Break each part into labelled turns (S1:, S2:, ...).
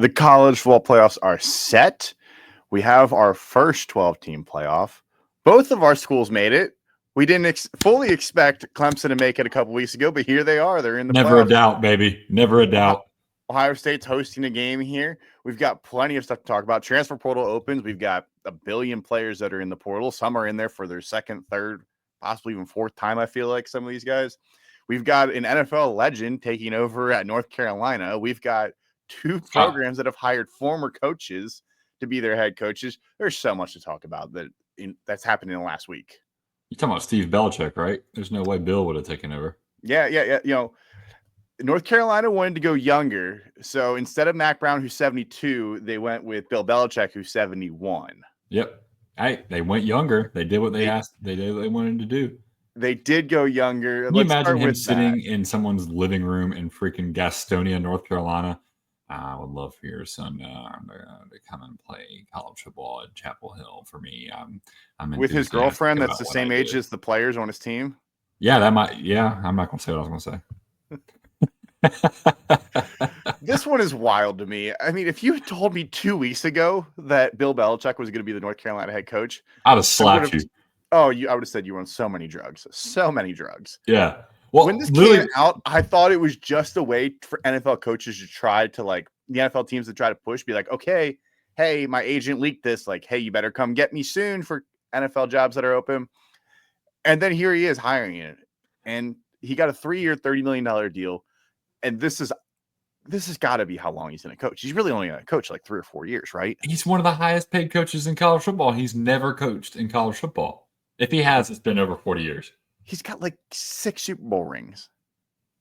S1: The college football playoffs are set. We have our first 12-team playoff. Both of our schools made it. We didn't fully expect Clemson to make it a couple weeks ago, but here they are. They're in the
S2: Never
S1: playoffs.
S2: a doubt, baby. Never a doubt.
S1: Ohio State's hosting a game here. We've got plenty of stuff to talk about. Transfer portal opens. We've got a billion players that are in the portal. Some are in there for their second, third, possibly even fourth time, I feel like, some of these guys. We've got an NFL legend taking over at North Carolina. We've got two programs that have hired former coaches to be their head coaches. There's so much to talk about that's happened in the last week.
S2: You're talking about Steve Belichick, right? There's no way Bill would have taken over.
S1: Yeah. You know, North Carolina wanted to go younger. So instead of Mac Brown, who's 72, they went with Bill Belichick, who's 71.
S2: Yep. Hey, they went younger. They did what they asked. They did what they wanted to do.
S1: They did go younger.
S2: Can you imagine him sitting in someone's living room in freaking Gastonia, North Carolina? I would love for your son to come and play college football at Chapel Hill for me. I'm
S1: with his girlfriend that's the same age as the players on his team.
S2: Yeah, I'm not going to say what I was going
S1: to say. This one is wild to me. I mean, if you had told me 2 weeks ago that Bill Belichick was going to be the North Carolina head coach,
S2: I'd have slapped you.
S1: Oh, I would have said you were on so many drugs.
S2: Yeah. Well,
S1: when this came out, I thought it was just a way for NFL coaches to try to, like, the NFL teams to try to push, be like, okay, hey, my agent leaked this. Like, hey, you better come get me soon for NFL jobs that are open. And then here he is hiring it. And he got a 3-year, $30 million deal. And this has got to be how long he's going to coach. He's really only going to coach like 3 or 4 years, right?
S2: He's one of the highest paid coaches in college football. He's never coached in college football. If he has, it's been over 40 years.
S1: He's got like 6 Super Bowl rings.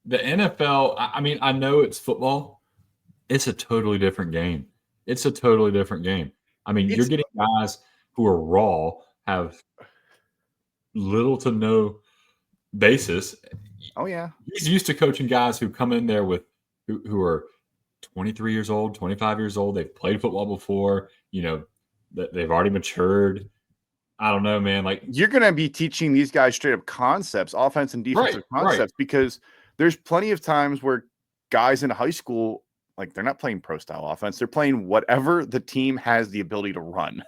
S2: The NFL, I mean, I know it's football. It's a totally different game. I mean, you're getting guys who are raw, have little to no basis.
S1: Oh, yeah.
S2: He's used to coaching guys who come in there with who are 23 years old, 25 years old. They've played football before. You know, they've already matured. I don't know, man. Like,
S1: you're going to be teaching these guys straight up concepts, offense and defensive concepts, because there's plenty of times where guys in high school, like, they're not playing pro style offense. They're playing whatever the team has the ability to run.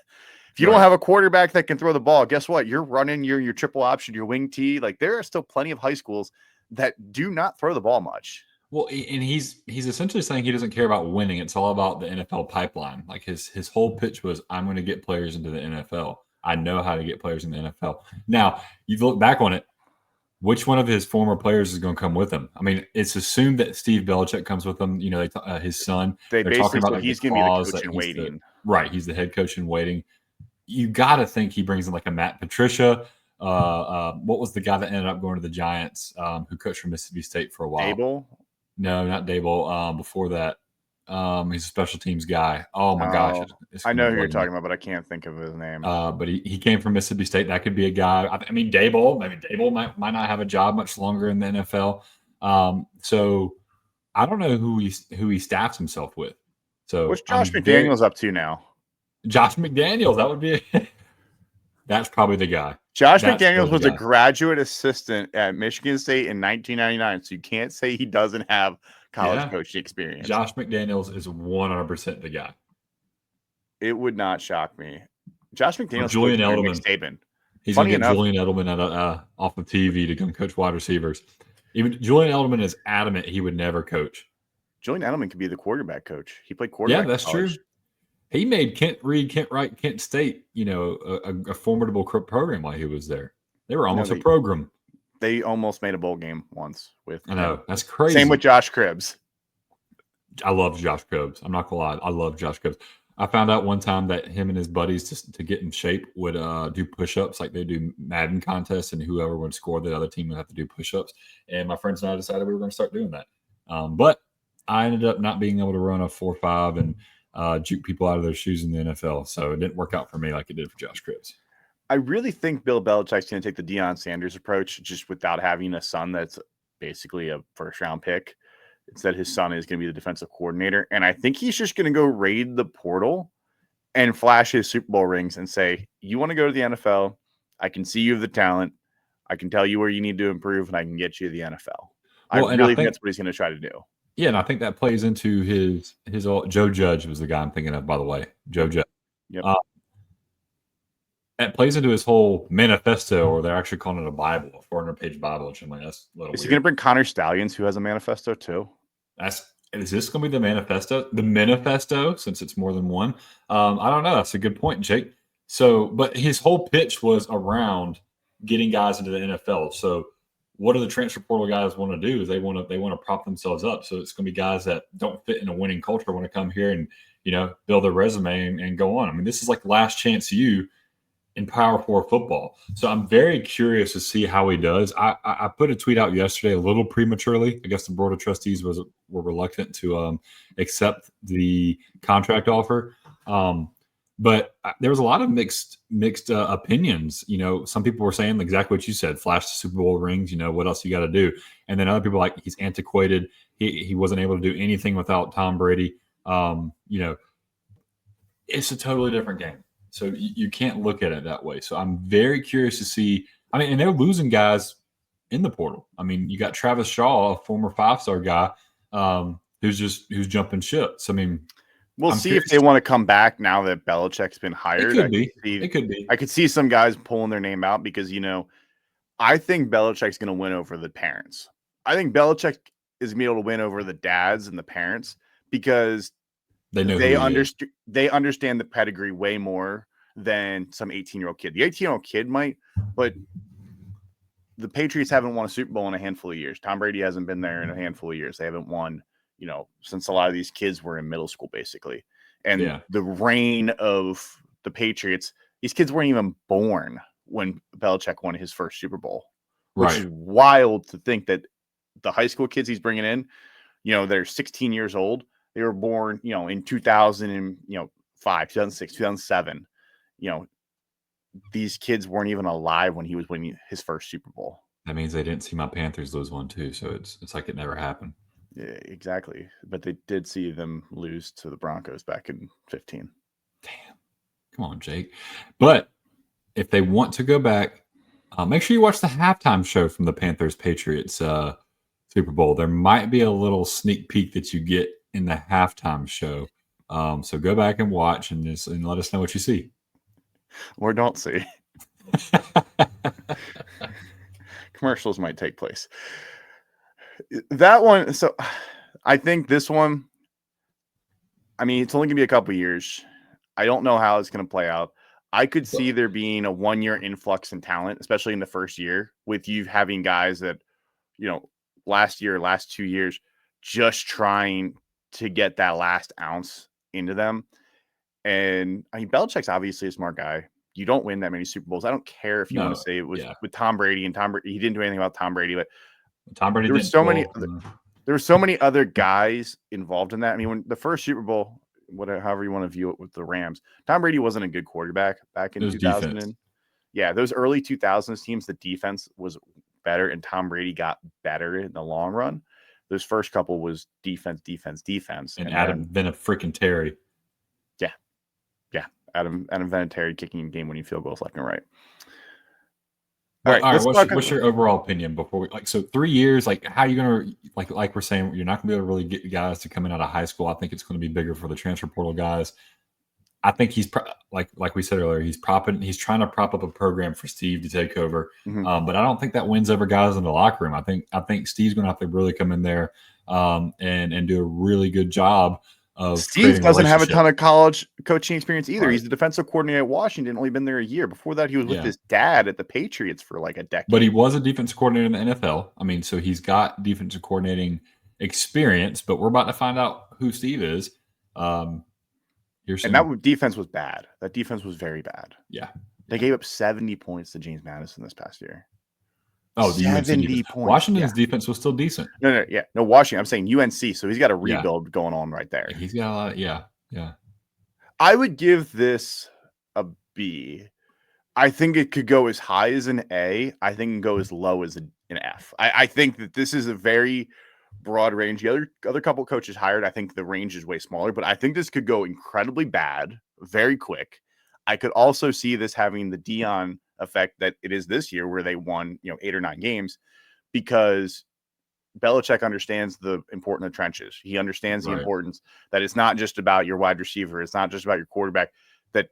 S1: If you don't have a quarterback that can throw the ball, guess what? You're running your triple option, your wing tee. Like, there are still plenty of high schools that do not throw the ball much.
S2: Well, and he's essentially saying he doesn't care about winning. It's all about the NFL pipeline. Like, his whole pitch was, I'm going to get players into the NFL. I know how to get players in the NFL. Now, you look back on it, which one of his former players is going to come with him? I mean, it's assumed that Steve Belichick comes with him. You know, his son.
S1: They're talking about he's going to be the coach in waiting.
S2: He's the head coach in waiting. You got to think he brings in like a Matt Patricia. What was the guy that ended up going to the Giants who coached for Mississippi State for a while?
S1: Dable?
S2: No, not Dable. Before that, he's a special teams guy. Oh my gosh!
S1: I know who you're talking about, but I can't think of his name.
S2: But he came from Mississippi State. That could be a guy. I mean, Dable. Maybe Dable might not have a job much longer in the NFL. So I don't know who he staffs himself with. So
S1: what's Josh McDaniels up to now?
S2: Josh McDaniels. That would be. That's probably the guy.
S1: Josh McDaniels was a graduate assistant at Michigan State in 1999, so you can't say he doesn't have college coaching experience.
S2: Josh McDaniels is 100% the guy.
S1: It would not shock me. Josh McDaniels,
S2: Julian Edelman. He's going to get Julian Edelman off of TV to come coach wide receivers. Even Julian Edelman is adamant he would never coach.
S1: Julian Edelman could be the quarterback coach. He played quarterback.
S2: Yeah, that's true. He made Kent Wright, Kent State, you know, a formidable program while he was there. They were almost a program.
S1: They almost made a bowl game once with.
S2: I know, that's crazy.
S1: Same with Josh Cribbs.
S2: I love Josh Cribbs. I'm not gonna lie, I love Josh Cribbs. I found out one time that him and his buddies, just to get in shape, would do push-ups like they do Madden contests, and whoever would score, the other team would have to do push-ups. And my friends and I decided we were going to start doing that. But I ended up not being able to run a 4.5 and juke people out of their shoes in the NFL. So it didn't work out for me like it did for Josh Cribbs.
S1: I really think Bill Belichick's going to take the Deion Sanders approach, just without having a son that's basically a first-round pick. Instead, his son is going to be the defensive coordinator. And I think he's just going to go raid the portal and flash his Super Bowl rings and say, you want to go to the NFL? I can see you have the talent. I can tell you where you need to improve, and I can get you to the NFL. I really think that's what he's going to try to do.
S2: Yeah, and I think that plays into his old Joe Judge was the guy I'm thinking of, by the way. Joe
S1: Yep.
S2: Judge.
S1: Yep.
S2: Uh, that plays into his whole manifesto, or they're actually calling it a Bible, a 400-page Bible, which I'm like, that's a little
S1: Is he
S2: weird.
S1: going to bring Connor Stallions, who has a manifesto too?
S2: Is this going to be the manifesto? The manifesto, since it's more than one. I don't know. That's a good point, Jake. So, but his whole pitch was around getting guys into the NFL. So, what do the transfer portal guys want to do? Is they want to prop themselves up. So it's going to be guys that don't fit in a winning culture want to come here and build their resume and go on. I mean, this is like last chance you in Power Four football. So I'm very curious to see how he does. I put a tweet out yesterday a little prematurely. I guess the board of trustees were reluctant to accept the contract offer. But there was a lot of mixed opinions. Some people were saying exactly what you said: flash the Super Bowl rings. What else you got to do? And then other people like he's antiquated. He wasn't able to do anything without Tom Brady. It's a totally different game. So you can't look at it that way. So I'm very curious to see. I mean, and they're losing guys in the portal. I mean, you got Travis Shaw, a former 5-star guy, who's jumping ship. So I mean,
S1: we'll
S2: I'm
S1: see if
S2: curious.
S1: they want to come back now that Belichick's been
S2: It
S1: hired.
S2: could be. It could be.
S1: I could see some guys pulling their name out because I think Belichick's going to win over the parents. I think Belichick is going to be able to win over the dads and the parents because
S2: They know who he is.
S1: they understand the pedigree way more than some 18-year-old kid. The 18-year-old kid might, but the Patriots haven't won a Super Bowl in a handful of years. Tom Brady hasn't been there in a handful of years. They haven't won, since a lot of these kids were in middle school, basically. And the reign of the Patriots, these kids weren't even born when Belichick won his first Super Bowl, which is wild to think that the high school kids he's bringing in, they're 16 years old. They were born, in 2005, 2006, 2007. These kids weren't even alive when he was winning his first Super Bowl.
S2: That means they didn't see my Panthers lose one too. So it's like it never happened.
S1: Yeah, exactly. But they did see them lose to the Broncos back in 2015.
S2: Damn. Come on, Jake. But if they want to go back, make sure you watch the halftime show from the Panthers Patriots Super Bowl. There might be a little sneak peek that you get in the halftime show. So go back and watch and let us know what you see.
S1: Or don't see. Commercials might take place. That one, so I think this one, I mean, it's only going to be a couple years. I don't know how it's going to play out. I could see there being a 1-year influx in talent, especially in the first year, with you having guys that, last 2 years, just trying to get that last ounce into them. And I mean, Belichick's obviously a smart guy. You don't win that many Super Bowls. I don't care if you want to say it was with Tom Brady, and Tom Brady, he didn't do anything about Tom Brady, but
S2: Tom Brady
S1: there were so many other guys involved in that. I mean, when the first Super Bowl, however you want to view it, with the Rams, Tom Brady wasn't a good quarterback back in 2000. Those early 2000s teams, the defense was better, and Tom Brady got better in the long run. Those first couple was defense,
S2: and Adam Vinatieri.
S1: Adam Vinatieri kicking game-winning field goals left and right.
S2: All right. What's your overall opinion before we 3 years? Like, how are you gonna like we're saying, you're not gonna be able to really get guys to come in out of high school. I think it's going to be bigger for the transfer portal guys. I think he's like we said earlier, he's trying to prop up a program for Steve to take over.
S1: Mm-hmm.
S2: But I don't think that wins over guys in the locker room. I think Steve's going to have to really come in there and do a really good job of
S1: Steve doesn't have a ton of college coaching experience either. Right. He's the defensive coordinator at Washington, only been there a year. Before that, he was with his dad at the Patriots for like a decade.
S2: But he was a defensive coordinator in the NFL. I mean, so he's got defensive coordinating experience, but we're about to find out who Steve is.
S1: And that defense was bad. That defense was very bad.
S2: Yeah.
S1: They gave up 70 points to James Madison this past year.
S2: Oh, the 70 points. Washington's defense was still decent.
S1: No, Washington. I'm saying UNC. So he's got a rebuild going on right there.
S2: He's got a lot. Yeah.
S1: I would give this a B. I think it could go as high as an A. I think it can go as low as an F. I think that this is a very broad range. The other couple coaches hired, I think the range is way smaller, but I think this could go incredibly bad very quick. I could also see this having the Dion effect that it is this year, where they won 8 or 9 games, because Belichick understands the importance of trenches. He understands the
S2: Right.
S1: importance that it's not just about your wide receiver. It's not just about your quarterback. That,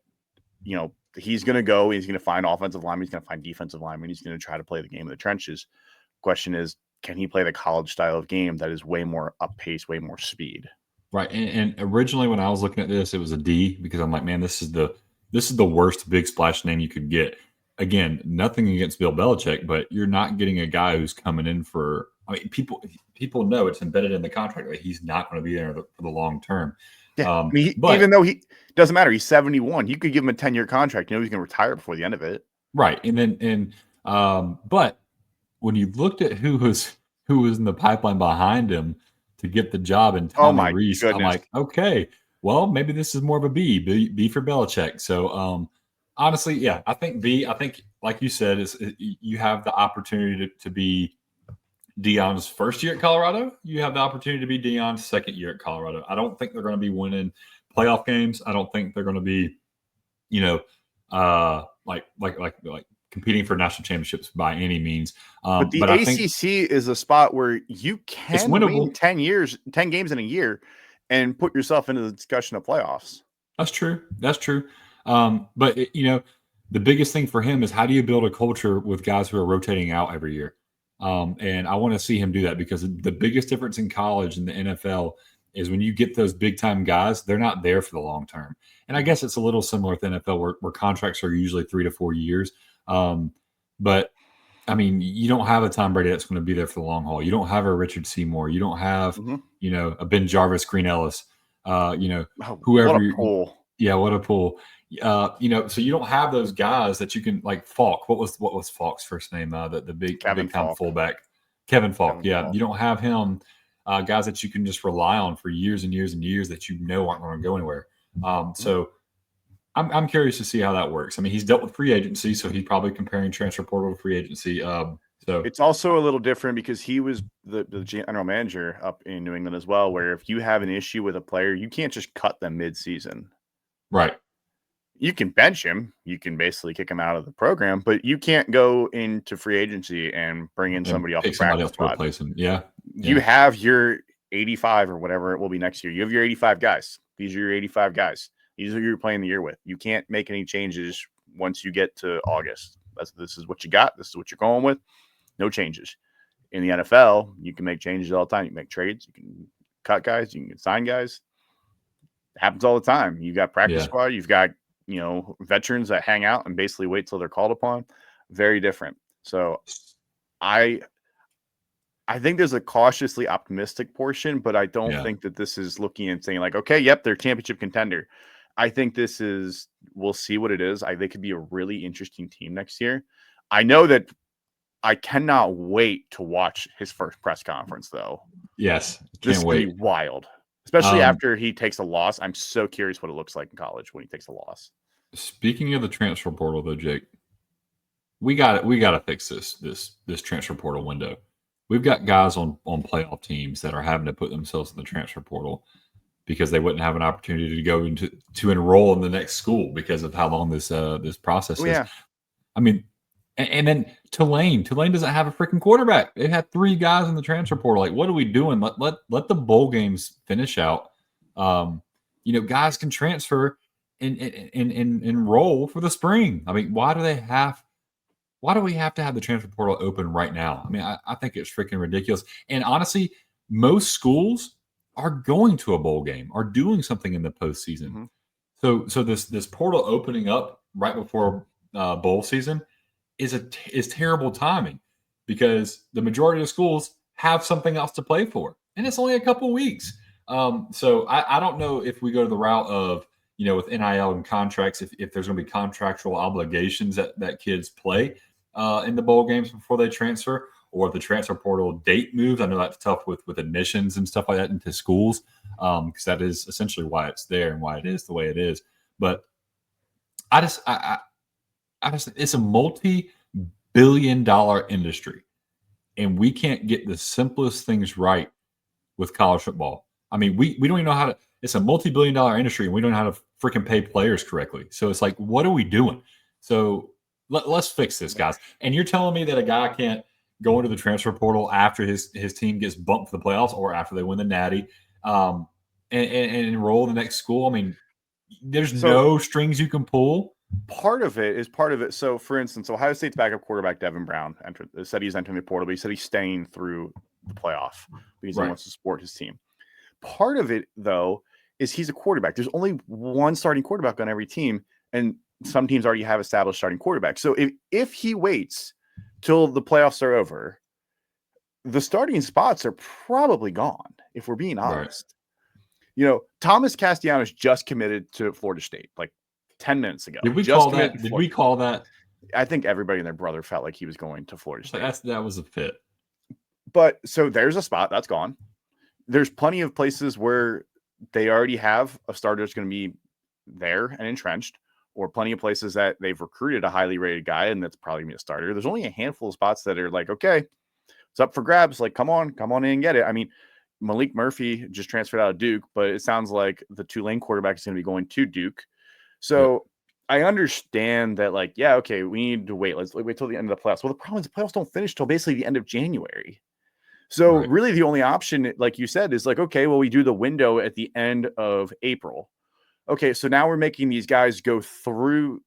S1: he's going to go. He's going to find offensive linemen. He's going to find defensive linemen. He's going to try to play the game of the trenches. Question is, can he play the college style of game that is way more up pace, way more speed?
S2: Right. And originally when I was looking at this, it was a D because I'm like, man, this is the worst big splash name you could get. Again, nothing against Bill Belichick, but you're not getting a guy who's coming in for. I mean, people know it's embedded in the contract that he's not going to be there for the long term.
S1: Yeah, but even though he doesn't matter, he's 71. You could give him a 10-year contract. He's going to retire before the end of it.
S2: Right, but when you looked at who was in the pipeline behind him to get the job in Tommy Rees, I'm like, okay, well, maybe this is more of a B for Belichick. So, honestly, yeah, I think B. I think, like you said, you have the opportunity to be Deion's first year at Colorado. You have the opportunity to be Deion's second year at Colorado. I don't think they're going to be winning playoff games. I don't think they're going to be, like competing for national championships by any means.
S1: But the ACC is a spot where you can win 10 games in a year and put yourself into the discussion of playoffs.
S2: That's true. But the biggest thing for him is how do you build a culture with guys who are rotating out every year? And I want to see him do that because the biggest difference in college and the NFL is when you get those big time guys, they're not there for the long term. And I guess it's a little similar with the NFL where contracts are usually 3 to 4 years. But I mean, you don't have a Tom Brady that's going to be there for the long haul. You don't have a Richard Seymour. You don't have, a Ben Jarvis, Green Ellis, whoever.
S1: What a pull.
S2: Yeah, what a pull. So you don't have those guys that you can like Falk. What was Falk's first name? The big time fullback, Kevin Falk. Falk. You don't have him. Guys that you can just rely on for years and years and years that aren't going to go anywhere. So I'm curious to see how that works. I mean, he's dealt with free agency, so he's probably comparing transfer portal to free agency. So
S1: it's also a little different because he was the general manager up in New England as well, where if you have an issue with a player, you can't just cut them mid-season.
S2: Right.
S1: You can bench him. You can basically kick him out of the program, but you can't go into free agency and bring in somebody off the practice squad.
S2: Replace him. Yeah.
S1: You have your 85 or whatever it will be next year. You have your 85 guys. These are your 85 guys. These are who you're playing the year with. You can't make any changes once you get to August. This is what you got. This is what you're going with. No changes. In the NFL, you can make changes all the time. You can make trades. You can cut guys. You can sign guys. It happens all the time. You got practice squad. You've got veterans that hang out and basically wait till they're called upon. Very different. So I think there's a cautiously optimistic portion, but I don't think that this is looking and saying like, okay, yep, they're championship contender. I think we'll see what it is. They could be a really interesting team next year. I know that I cannot wait to watch his first press conference though.
S2: Yes.
S1: This is going to be wild. Especially after he takes a loss. I'm so curious what it looks like in college when he takes a loss.
S2: Speaking of the transfer portal, though, Jake, we got to fix this transfer portal window. We've got guys on playoff teams that are having to put themselves in the transfer portal because they wouldn't have an opportunity to go to enroll in the next school because of how long this process is.
S1: Yeah.
S2: I mean, and then Tulane doesn't have a freaking quarterback. They had 3 guys in the transfer portal. Like, what are we doing? Let the bowl games finish out. Guys can transfer and enroll for the spring. I mean, why do we have to have the transfer portal open right now? I mean, I think it's freaking ridiculous. And honestly, most schools are going to a bowl game, are doing something in the postseason. Mm-hmm. So this portal opening up right before bowl season is terrible timing because the majority of schools have something else to play for, and it's only a couple weeks. So I don't know if we go to the route of with NIL and contracts, if there's going to be contractual obligations that kids play in the bowl games before they transfer, or if the transfer portal date moves. I know that's tough with admissions and stuff like that into schools because that is essentially why it's there and why it is the way it is. But I just it's a multi-billion-dollar industry, and we can't get the simplest things right with college football. I mean, we don't even know how to. It's a multi-billion-dollar industry, and we don't know how to freaking pay players correctly. So it's like, what are we doing? So let's fix this, guys. And you're telling me that a guy can't going to the transfer portal after his team gets bumped to the playoffs or after they win the Natty, and enroll in the next school. I mean, there's no strings you can pull.
S1: Part of it. So, for instance, Ohio State's backup quarterback Devin Brown said he's entering the portal, but he said he's staying through the playoff because he wants to support his team. Part of it, though, is he's a quarterback. There's only one starting quarterback on every team, and some teams already have established starting quarterbacks. So if he waits till the playoffs are over, the starting spots are probably gone, if we're being honest. Right. Thomas Castellanos just committed to Florida State like 10 minutes ago.
S2: Did we call that? Did we call that?
S1: I think everybody and their brother felt like he was going to Florida State.
S2: That was a fit.
S1: But so there's a spot that's gone. There's plenty of places where they already have a starter that's going to be there and entrenched, or plenty of places that they've recruited a highly rated guy and that's probably going to be a starter. There's only a handful of spots that are like, okay, it's up for grabs. Like, come on in and get it. I mean, Malik Murphy just transferred out of Duke, but it sounds like the Tulane quarterback is going to be going to Duke. So I understand that, like, yeah, okay, we need to wait. Let's wait till the end of the playoffs. Well, the problem is the playoffs don't finish till basically the end of January. So really the only option, like you said, is like, okay, well, we do the window at the end of April. Okay, so now we're making these guys go through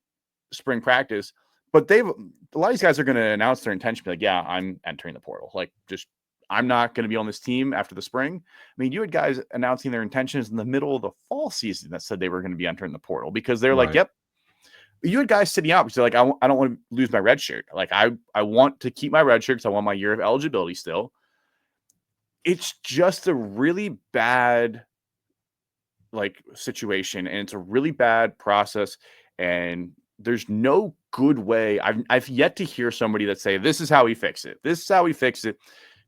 S1: spring practice, but a lot of these guys are going to announce their intention, be like, yeah, I'm entering the portal. Like, I'm not going to be on this team after the spring. I mean, you had guys announcing their intentions in the middle of the fall season that said they were going to be entering the portal because they're like, yep. You had guys sitting out because they're like, I don't want to lose my red shirt. Like, I want to keep my red shirt because I want my year of eligibility still. It's just a really bad situation, and it's a really bad process, and there's no good way. I've yet to hear somebody that say this is how we fix it. This is how we fix it,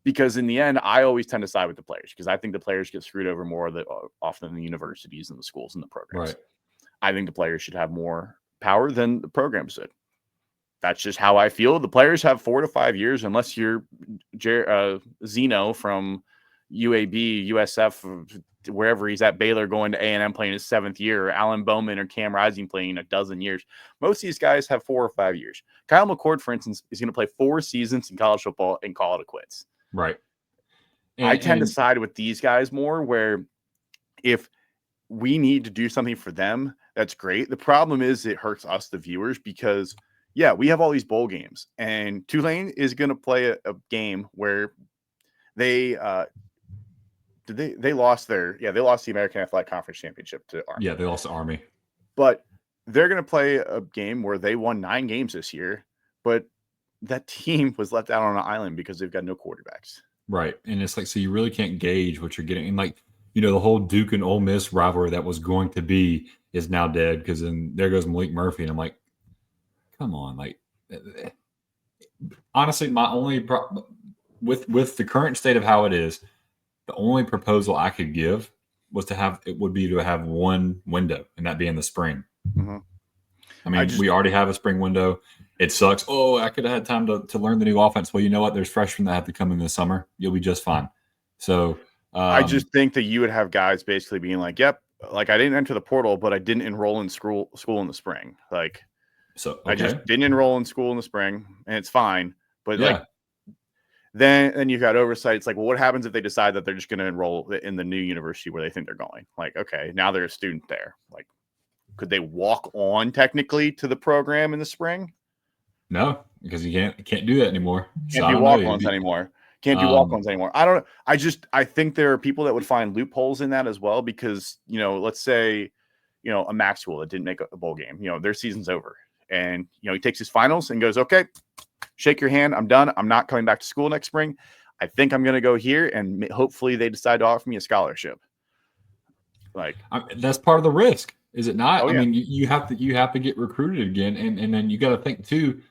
S1: because in the end, I always tend to side with the players because I think the players get screwed over more often than the universities and the schools and the programs. Right. I think the players should have more power than the programs should. That's just how I feel. The players have 4 to 5 years, unless you're Zeno from UAB, USF, wherever he's at, Baylor, going to A&M playing his 7th year, or Alan Bowman or Cam Rising playing a dozen years. Most of these guys have 4 or 5 years. Kyle McCord, for instance, is going to play 4 seasons in college football and call it quits.
S2: Right.
S1: I tend to side with these guys more, where if we need to do something for them, that's great. The problem is it hurts us, the viewers, because we have all these bowl games, and Tulane is going to play a game where they lost the American Athletic Conference Championship to Army.
S2: Yeah, they lost to Army.
S1: But they're going to play a game where they won 9 games this year, but that team was left out on an island because they've got no quarterbacks.
S2: Right. And it's like, so you really can't gauge what you're getting. And like, the whole Duke and Ole Miss rivalry that was going to be is now dead, because then there goes Malik Murphy. And I'm like, come on. Like, honestly, my only with the current state of how it is, the only proposal I could give would be to have one window, and that be in the spring.
S1: Mm-hmm.
S2: I mean, we already have a spring window. It sucks. Oh, I could have had time to learn the new offense. Well, you know what? There's freshmen that have to come in the summer. You'll be just fine. So
S1: I just think that you would have guys basically being like, yep, like, I didn't enter the portal, but I didn't enroll in school in the spring. Like,
S2: so
S1: I just didn't enroll in school in the spring, and it's fine. But like, then you've got oversight. It's like, well, what happens if they decide that they're just going to enroll in the new university where they think they're going? Like, okay, now they're a student there. Like, could they walk on technically to the program in the spring?
S2: No, because you can't do that anymore.
S1: Can't do walk-ons anymore. Can't do walk-ons anymore. I don't know. I think there are people that would find loopholes in that as well, because, let's say, a Maxwell that didn't make a bowl game, their season's over, and, he takes his finals and goes, okay, shake your hand. I'm done. I'm not coming back to school next spring. I think I'm going to go here, and hopefully they decide to offer me a scholarship. Like,
S2: that's part of the risk, is it not? Oh, yeah. I mean, you have to get recruited again, and then you got to think too.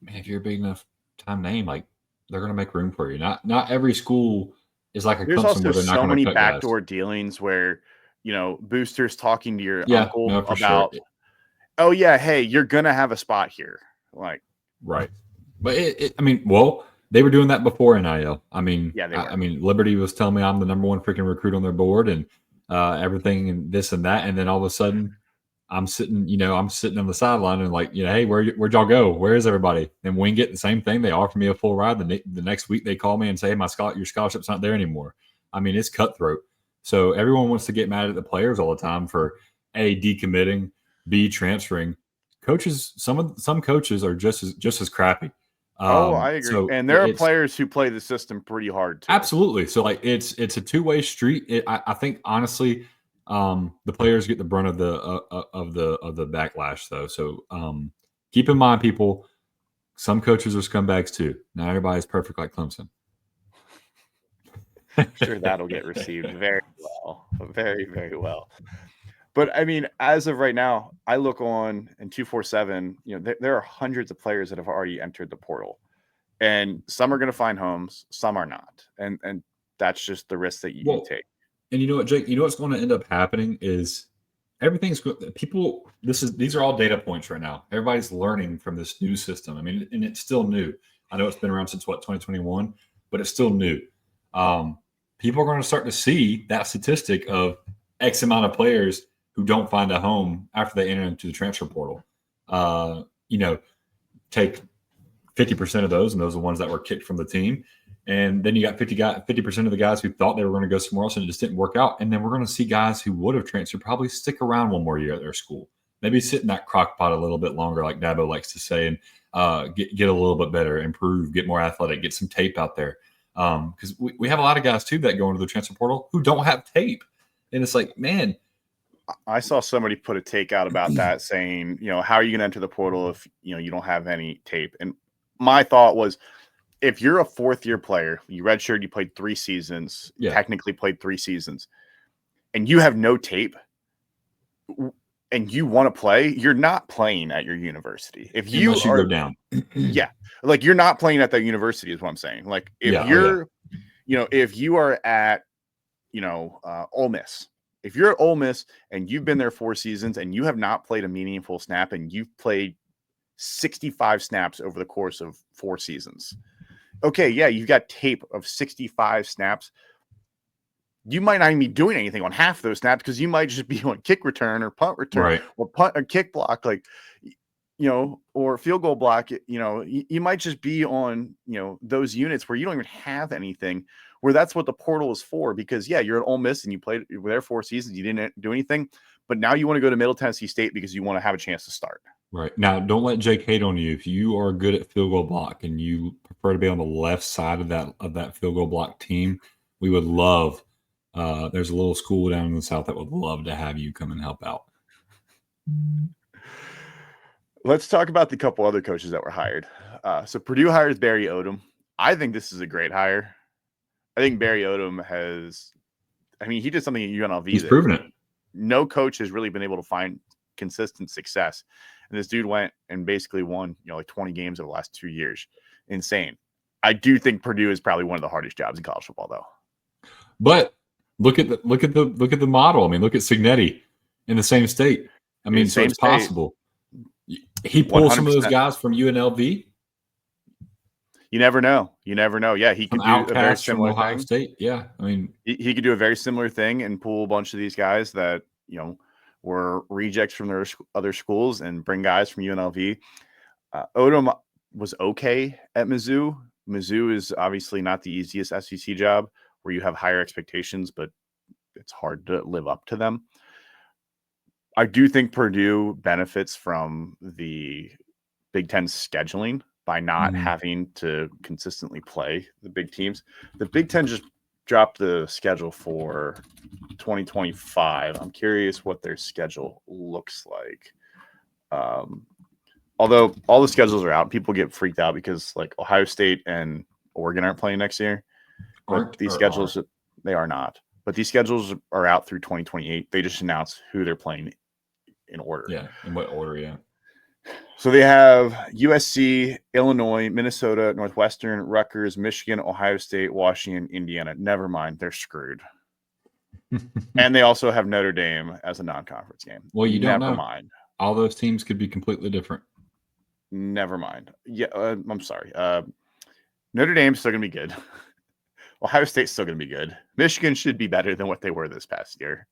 S2: Man, if you're a big enough time name, like, they're going to make room for you. Not every school is like a
S1: There's
S2: Clemson
S1: also
S2: where they're not
S1: so many
S2: cut
S1: backdoor
S2: guys.
S1: dealings where, boosters talking to your uncle about,
S2: sure.
S1: Oh yeah, hey, you're going to have a spot here. Like,
S2: right. But they were doing that before NIL. I mean, Liberty was telling me I'm the number 1 freaking recruit on their board, and everything and this and that. And then all of a sudden, I'm sitting on the sideline and like, hey, where'd y'all go? Where is everybody? And Wingate, the same thing. They offer me a full ride. The next week they call me and say, hey, your scholarship's not there anymore. I mean, it's cutthroat. So everyone wants to get mad at the players all the time for A, decommitting, B, transferring. Coaches, some coaches are just as crappy.
S1: I agree.
S2: So
S1: and there are players who play the system pretty hard too.
S2: Absolutely. So like it's a two-way street. I think honestly, the players get the brunt of the backlash though. So keep in mind, people, some coaches are scumbags too. Not everybody's perfect like Clemson.
S1: I'm sure that'll get received very well. Very, very well. But I mean, as of right now, I look on in 247, there are hundreds of players that have already entered the portal. And some are going to find homes, some are not. And that's just the risk that you take.
S2: And you know what, Jake? You know what's going to end up happening is everything's people. These are all data points right now. Everybody's learning from this new system. I mean, and it's still new. I know it's been around since 2021, but it's still new. People are going to start to see that statistic of X amount of players who don't find a home after they enter into the transfer portal. Take 50% of those, and those are the ones that were kicked from the team. And then you got 50% of the guys who thought they were going to go somewhere else and it just didn't work out. And then we're going to see guys who would have transferred probably stick around one more year at their school, maybe sit in that crock pot a little bit longer, like Dabo likes to say, and get a little bit better, improve, get more athletic, get some tape out there. Because we have a lot of guys too that go into the transfer portal who don't have tape. And it's like, man,
S1: I saw somebody put a take out about that saying, how are you going to enter the portal if, you don't have any tape? And my thought was, if you're a fourth-year player, you redshirt, you played 3 seasons, technically played 3 seasons, and you have no tape, and you want to play, you're not playing at your university. If you
S2: go down,
S1: like you're not playing at that university is what I'm saying. Like if if you are at, Ole Miss, if you're at Ole Miss and you've been there 4 seasons and you have not played a meaningful snap and you've played 65 snaps over the course of 4 seasons. Okay, yeah, you've got tape of 65 snaps. You might not even be doing anything on half of those snaps because you might just be on kick return or punt return or punt or kick block, or field goal block. You might just be on, those units where you don't even have anything, where that's what the portal is for. Because, you're at Ole Miss and you were there 4 seasons, you didn't do anything, but now you want to go to Middle Tennessee State because you want to have a chance to start.
S2: Right. Now, don't let Jake hate on you. If you are good at field goal block and you prefer to be on the left side of that field goal block team, we would love there's a little school down in the South that would love to have you come and help out.
S1: Let's talk about the couple other coaches that were hired. So Purdue hires Barry Odom. I think this is a great hire. I think Barry Odom he did something at UNLV.
S2: He's proven it.
S1: No coach has really been able to find consistent success. And this dude went and basically won, like 20 games over the last 2 years. Insane. I do think Purdue is probably one of the hardest jobs in college football, though.
S2: But look at the model. I mean, look at Cignetti in the same state. I mean, so it's possible. He pulls 100%. Some of those guys from UNLV.
S1: You never know. Yeah, he could do a very similar
S2: Ohio
S1: thing.
S2: State. Yeah, I mean,
S1: he could do a very similar thing and pull a bunch of these guys that were rejects from their other schools and bring guys from UNLV. Odom was okay at Mizzou. Mizzou is obviously not the easiest SEC job where you have higher expectations, but it's hard to live up to them. I do think Purdue benefits from the Big Ten scheduling by not having to consistently play the big teams. The Big Ten just dropped the schedule for 2025. I'm curious what their schedule looks like. Although all the schedules are out, people get freaked out because like Ohio State and Oregon aren't playing next year. But these schedules, they are not. But these schedules are out through 2028. They just announced who they're playing in order.
S2: Yeah, in what order, yeah.
S1: So they have USC, Illinois, Minnesota, Northwestern, Rutgers, Michigan, Ohio State, Washington, Indiana. Never mind, they're screwed. And they also have Notre Dame as a non-conference game.
S2: Well, you don't
S1: Never
S2: know.
S1: Mind.
S2: All those teams could be completely different.
S1: Never mind. Yeah, I'm sorry. Notre Dame's still going to be good. Ohio State's still going to be good. Michigan should be better than what they were this past year.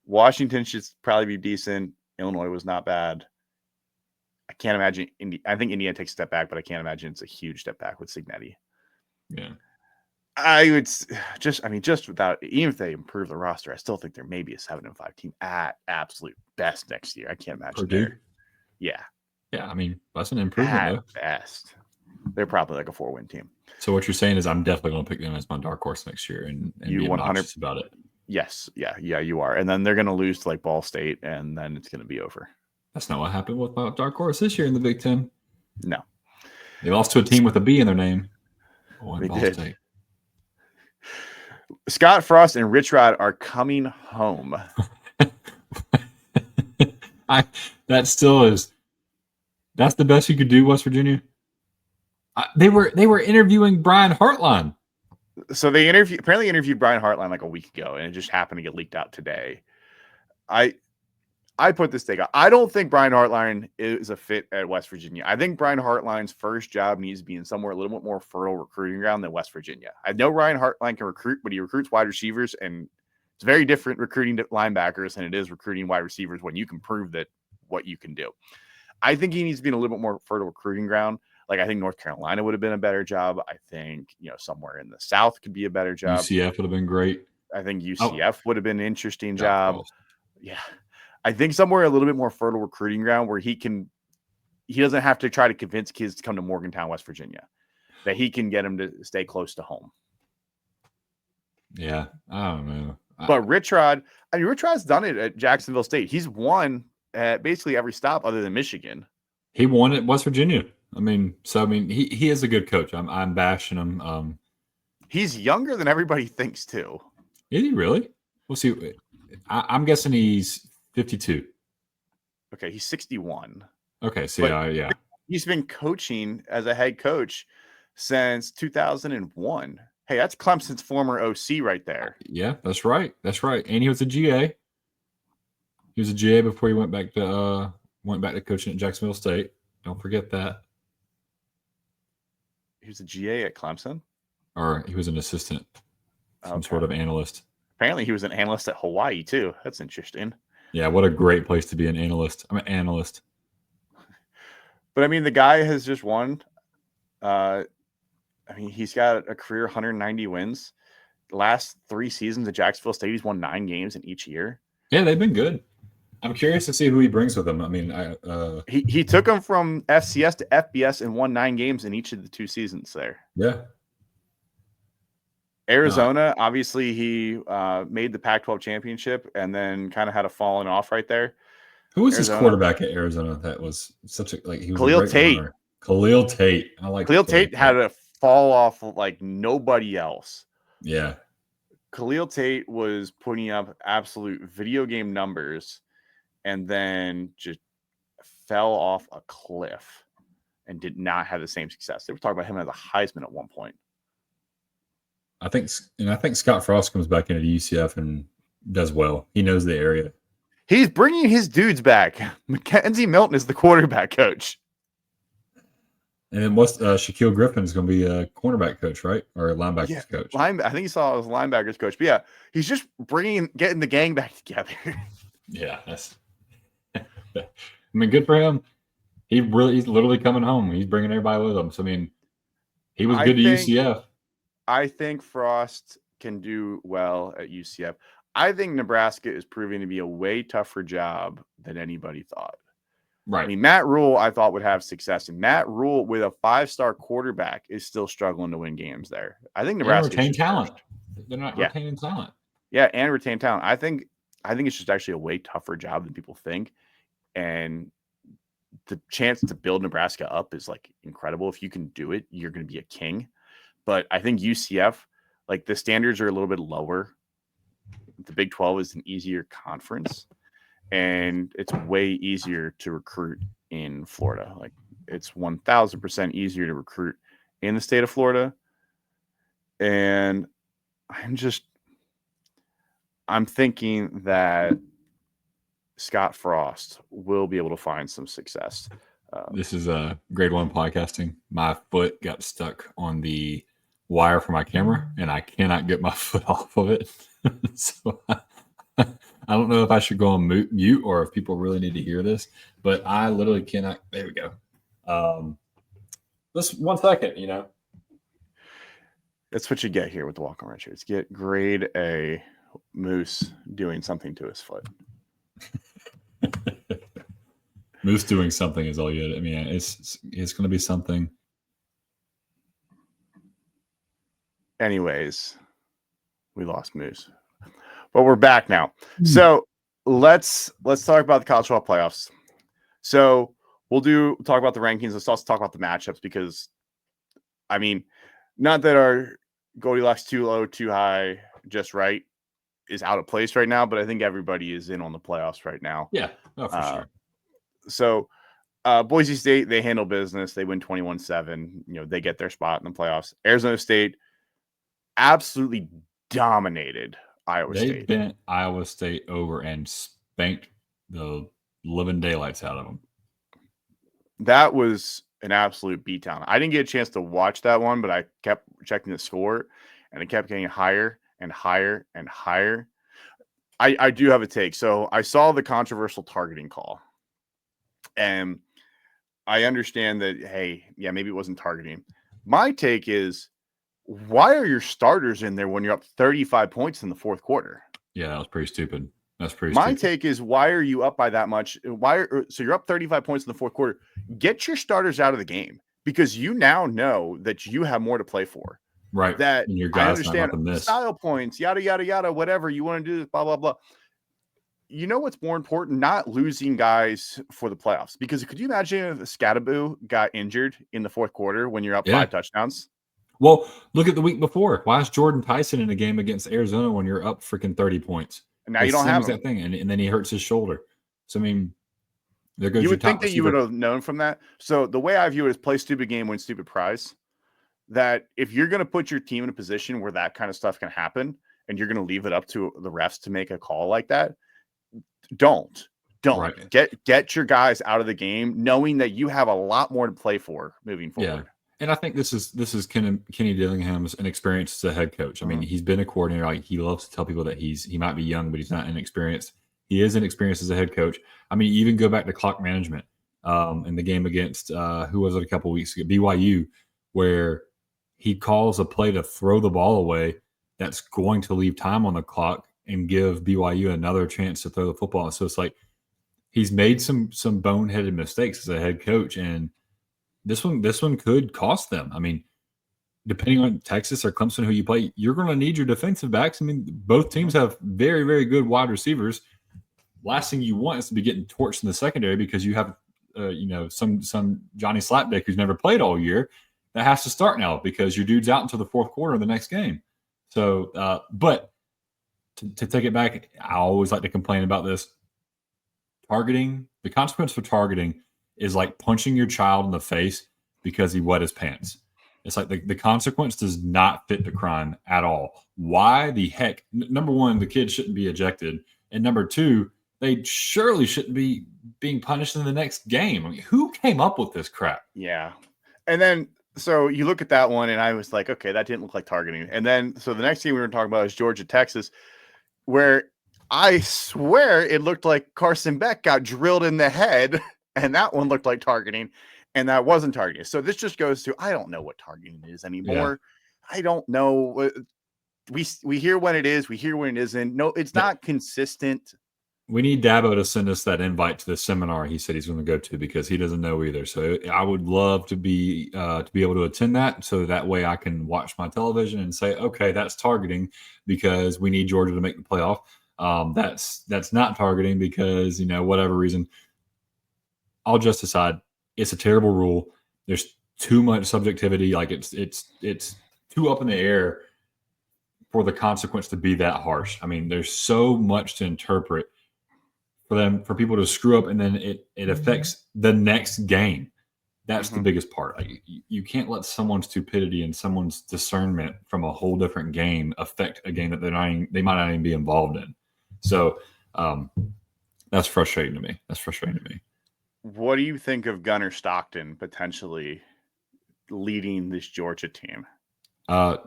S1: Washington should probably be decent. Illinois was not bad. I can't imagine I think Indiana takes a step back, but I can't imagine it's a huge step back with Cignetti.
S2: Yeah.
S1: I would just without, even if they improve the roster, I still think there may be a 7-5 team at absolute best next year. I can't imagine
S2: Purdue?
S1: there. Yeah.
S2: Yeah, I mean, that's an improvement,
S1: At
S2: though.
S1: best. They're probably like a 4-win team.
S2: So what you're saying is I'm definitely going to pick them as my dark horse next year and
S1: You
S2: be
S1: 100
S2: obnoxious about it.
S1: Yes. Yeah, you are. And then they're going to lose to like Ball State, and then it's going to be over.
S2: That's not what happened with my dark horse this year in the Big Ten.
S1: No.
S2: They lost to a team with a B in their name.
S1: They did. State. Scott Frost and Rich Rod are coming home.
S2: That's the best you could do, West Virginia. They were interviewing Brian Hartline.
S1: So they apparently interviewed Brian Hartline like a week ago, and it just happened to get leaked out today. I put this thing out. I don't think Brian Hartline is a fit at West Virginia. I think Brian Hartline's first job needs to be in somewhere a little bit more fertile recruiting ground than West Virginia. I know Brian Hartline can recruit, but he recruits wide receivers, and it's very different recruiting linebackers than it is recruiting wide receivers when you can prove that what you can do. I think he needs to be in a little bit more fertile recruiting ground. Like, I think North Carolina would have been a better job. I think, somewhere in the South could be a better job.
S2: UCF would have been great.
S1: I think UCF would have been an interesting job. Yeah. I think somewhere a little bit more fertile recruiting ground where he doesn't have to try to convince kids to come to Morgantown, West Virginia, that he can get them to stay close to home.
S2: Yeah. I don't know.
S1: But Rich Rod's done it at Jacksonville State. He's won at basically every stop other than Michigan.
S2: He won at West Virginia. He is a good coach. I'm bashing him.
S1: He's younger than everybody thinks too.
S2: Is he really? We'll see. I'm guessing he's 52.
S1: Okay, he's 61.
S2: Okay, so yeah.
S1: He's been coaching as a head coach since 2001. Hey, that's Clemson's former OC right there.
S2: Yeah, that's right. And he was a GA. He was a GA before he went back to coaching at Jacksonville State. Don't forget that.
S1: He was a GA at Clemson?
S2: Or he was an assistant. Some sort of analyst.
S1: Apparently he was an analyst at Hawaii too. That's interesting.
S2: Yeah, what a great place to be an analyst. I'm an analyst.
S1: But the guy has just won. He's got a career 190 wins. The last 3 seasons at Jacksonville State, he's won 9 games in each year.
S2: Yeah, they've been good. I'm curious to see who he brings with him.
S1: He took him from FCS to FBS and won 9 games in each of the 2 seasons there.
S2: Yeah.
S1: Arizona, obviously, he made the Pac-12 championship and then kind of had a falling off right there.
S2: Who was his quarterback at Arizona? That was such a he was
S1: Khalil Tate.
S2: Runner. Khalil Tate. I like
S1: Khalil Tate had a fall off like nobody else.
S2: Yeah.
S1: Khalil Tate was putting up absolute video game numbers and then just fell off a cliff and did not have the same success. They were talking about him as a Heisman at one point.
S2: I think Scott Frost comes back into UCF and does well. He knows the area.
S1: He's bringing his dudes back. Mackenzie Milton is the quarterback coach.
S2: And then Shaquille Griffin is going to be a cornerback coach, right? Or a linebackers coach.
S1: I think he saw as linebackers coach. But yeah, he's just getting the gang back together.
S2: Yeah, that's. Good for him. He's literally coming home. He's bringing everybody with him. So he was good to UCF.
S1: I think Frost can do well at UCF. I think Nebraska is proving to be a way tougher job than anybody thought.
S2: Right.
S1: Matt Rule, I thought would have success. And Matt Rule, with a 5-star quarterback, is still struggling to win games there. I think Nebraska
S2: retain talent. They're not retaining talent.
S1: Yeah, and retain talent. I think it's just actually a way tougher job than people think. And the chance to build Nebraska up is incredible. If you can do it, you're going to be a king. But I think UCF, the standards are a little bit lower. The Big 12 is an easier conference, and it's way easier to recruit in Florida. It's 1,000% easier to recruit in the state of Florida. And I'm thinking that Scott Frost will be able to find some success.
S2: This is grade 1 podcasting. My foot got stuck on the wire for my camera, and I cannot get my foot off of it. So I don't know if I should go on mute or if people really need to hear this, but I literally cannot. There we go. Just 1 second,
S1: That's what you get here with the walk-on Redshirts. Get grade A Moose doing something to his foot.
S2: Moose doing something is all you get. I mean, it's going to be something.
S1: Anyways, we lost Moose, but we're back now. So let's talk about the college football playoffs. So we'll talk about the rankings. Let's also talk about the matchups because, I mean, not that our Goldilocks too low, too high, just right is out of place right now, but I think everybody is in on the playoffs right now.
S2: Yeah, for sure.
S1: So Boise State, they handle business. They win 21-7. They get their spot in the playoffs. Arizona State absolutely dominated Iowa State.
S2: They bent Iowa State over and spanked the living daylights out of them.
S1: That was an absolute beatdown. I didn't get a chance to watch that one, but I kept checking the score, and it kept getting higher and higher and higher. I do have a take. So I saw the controversial targeting call, and I understand that, hey, yeah, maybe it wasn't targeting. My take is, why are your starters in there when you're up 35 points in the fourth quarter?
S2: Yeah, that was pretty stupid.
S1: My take is, why are you up by that much? So you're up 35 points in the fourth quarter. Get your starters out of the game because you now know that you have more to play for.
S2: Right.
S1: That
S2: and your guys
S1: I understand
S2: not miss.
S1: Style points, yada, yada, yada, whatever you want to do, blah, blah, blah. You know what's more important? Not losing guys for the playoffs. Because could you imagine if Scattaboo got injured in the fourth quarter when you're up 5 touchdowns?
S2: Well, look at the week before. Why is Jordan Tyson in a game against Arizona when you're up freaking 30 points?
S1: And now you don't have
S2: that thing, and then he hurts his shoulder. So, I mean, there goes
S1: you
S2: your
S1: would think that you would have known from that. So the way I view it is play stupid game, win stupid prize. That if you're going to put your team in a position where that kind of stuff can happen and you're going to leave it up to the refs to make a call like that, don't. Right. Get your guys out of the game knowing that you have a lot more to play for moving forward.
S2: Yeah. And I think this is Kenny Dillingham's an experience as a head coach. I mean, he's been a coordinator. Like, he loves to tell people that he might be young, but he's not inexperienced. He is inexperienced as a head coach. I mean, even go back to clock management in the game against who was it a couple of weeks ago, BYU, where he calls a play to throw the ball away that's going to leave time on the clock and give BYU another chance to throw the football. So it's like he's made some boneheaded mistakes as a head coach, and this one could cost them. I mean, depending on Texas or Clemson who you play, you're going to need your defensive backs. I mean, both teams have very, very good wide receivers. Last thing you want is to be getting torched in the secondary because you have, some Johnny Slapdick who's never played all year that has to start now because your dude's out until the fourth quarter of the next game. So, but to take it back, I always like to complain about this. Targeting, the consequence for targeting is like punching your child in the face because he wet his pants. It's like the consequence does not fit the crime at all. Why the heck? Number one, the kid shouldn't be ejected. And number two, they surely shouldn't be being punished in the next game. I mean, who came up with this crap?
S1: Yeah. And then, so you look at that one and I was like, okay, that didn't look like targeting. And then, so the next game we were talking about is Georgia, Texas, where I swear it looked like Carson Beck got drilled in the head, and that one looked like targeting, and that wasn't targeting. So this just goes to, I don't know what targeting is anymore. Yeah. I don't know. We hear when it is, we hear when it isn't. No, it's not consistent.
S2: We need Dabo to send us that invite to the seminar he said he's going to go to because he doesn't know either. So I would love to be able to attend that, so that way I can watch my television and say, okay, that's targeting because we need Georgia to make the playoff. That's not targeting because, whatever reason. I'll just decide it's a terrible rule. There's too much subjectivity. Like it's too up in the air for the consequence to be that harsh. I mean, there's so much to interpret for people to screw up, and then it affects the next game. That's the biggest part. Like, you can't let someone's stupidity and someone's discernment from a whole different game affect a game that they might not even be involved in. So that's frustrating to me.
S1: What do you think of Gunnar Stockton potentially leading this Georgia team?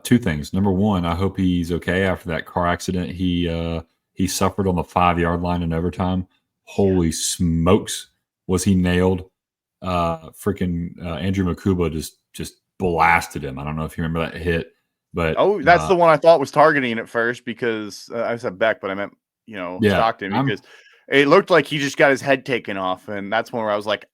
S2: Two things. Number one, I hope he's okay after that car accident he he suffered on the 5-yard line in overtime. Holy smokes, was he nailed? Andrew Makuba just blasted him. I don't know if you remember that hit, but
S1: that's the one I thought was targeting at first because I said Beck, but I meant Stockton because it looked like he just got his head taken off, and that's one where I was like,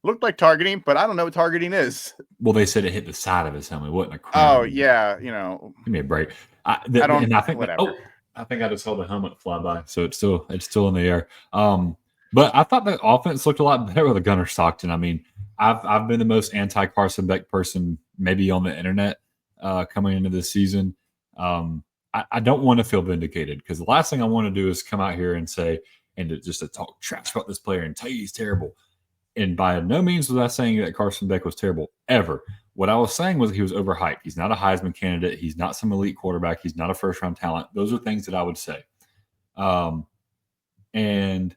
S1: looked like targeting, but I don't know what targeting is.
S2: Well, they said it hit the side of his helmet. It wasn't a crown.
S1: Oh yeah,
S2: give me a break.
S1: I think whatever.
S2: I think I just saw the helmet fly by, so it's still in the air. But I thought the offense looked a lot better with a Gunnar Stockton. I mean, I've been the most anti Carson Beck person maybe on the internet coming into this season. I don't want to feel vindicated because the last thing I want to do is come out here and say and to talk trash about this player and tell you he's terrible. And by no means was I saying that Carson Beck was terrible ever. What I was saying was he was overhyped. He's not a Heisman candidate. He's not some elite quarterback. He's not a first-round talent. Those are things that I would say. And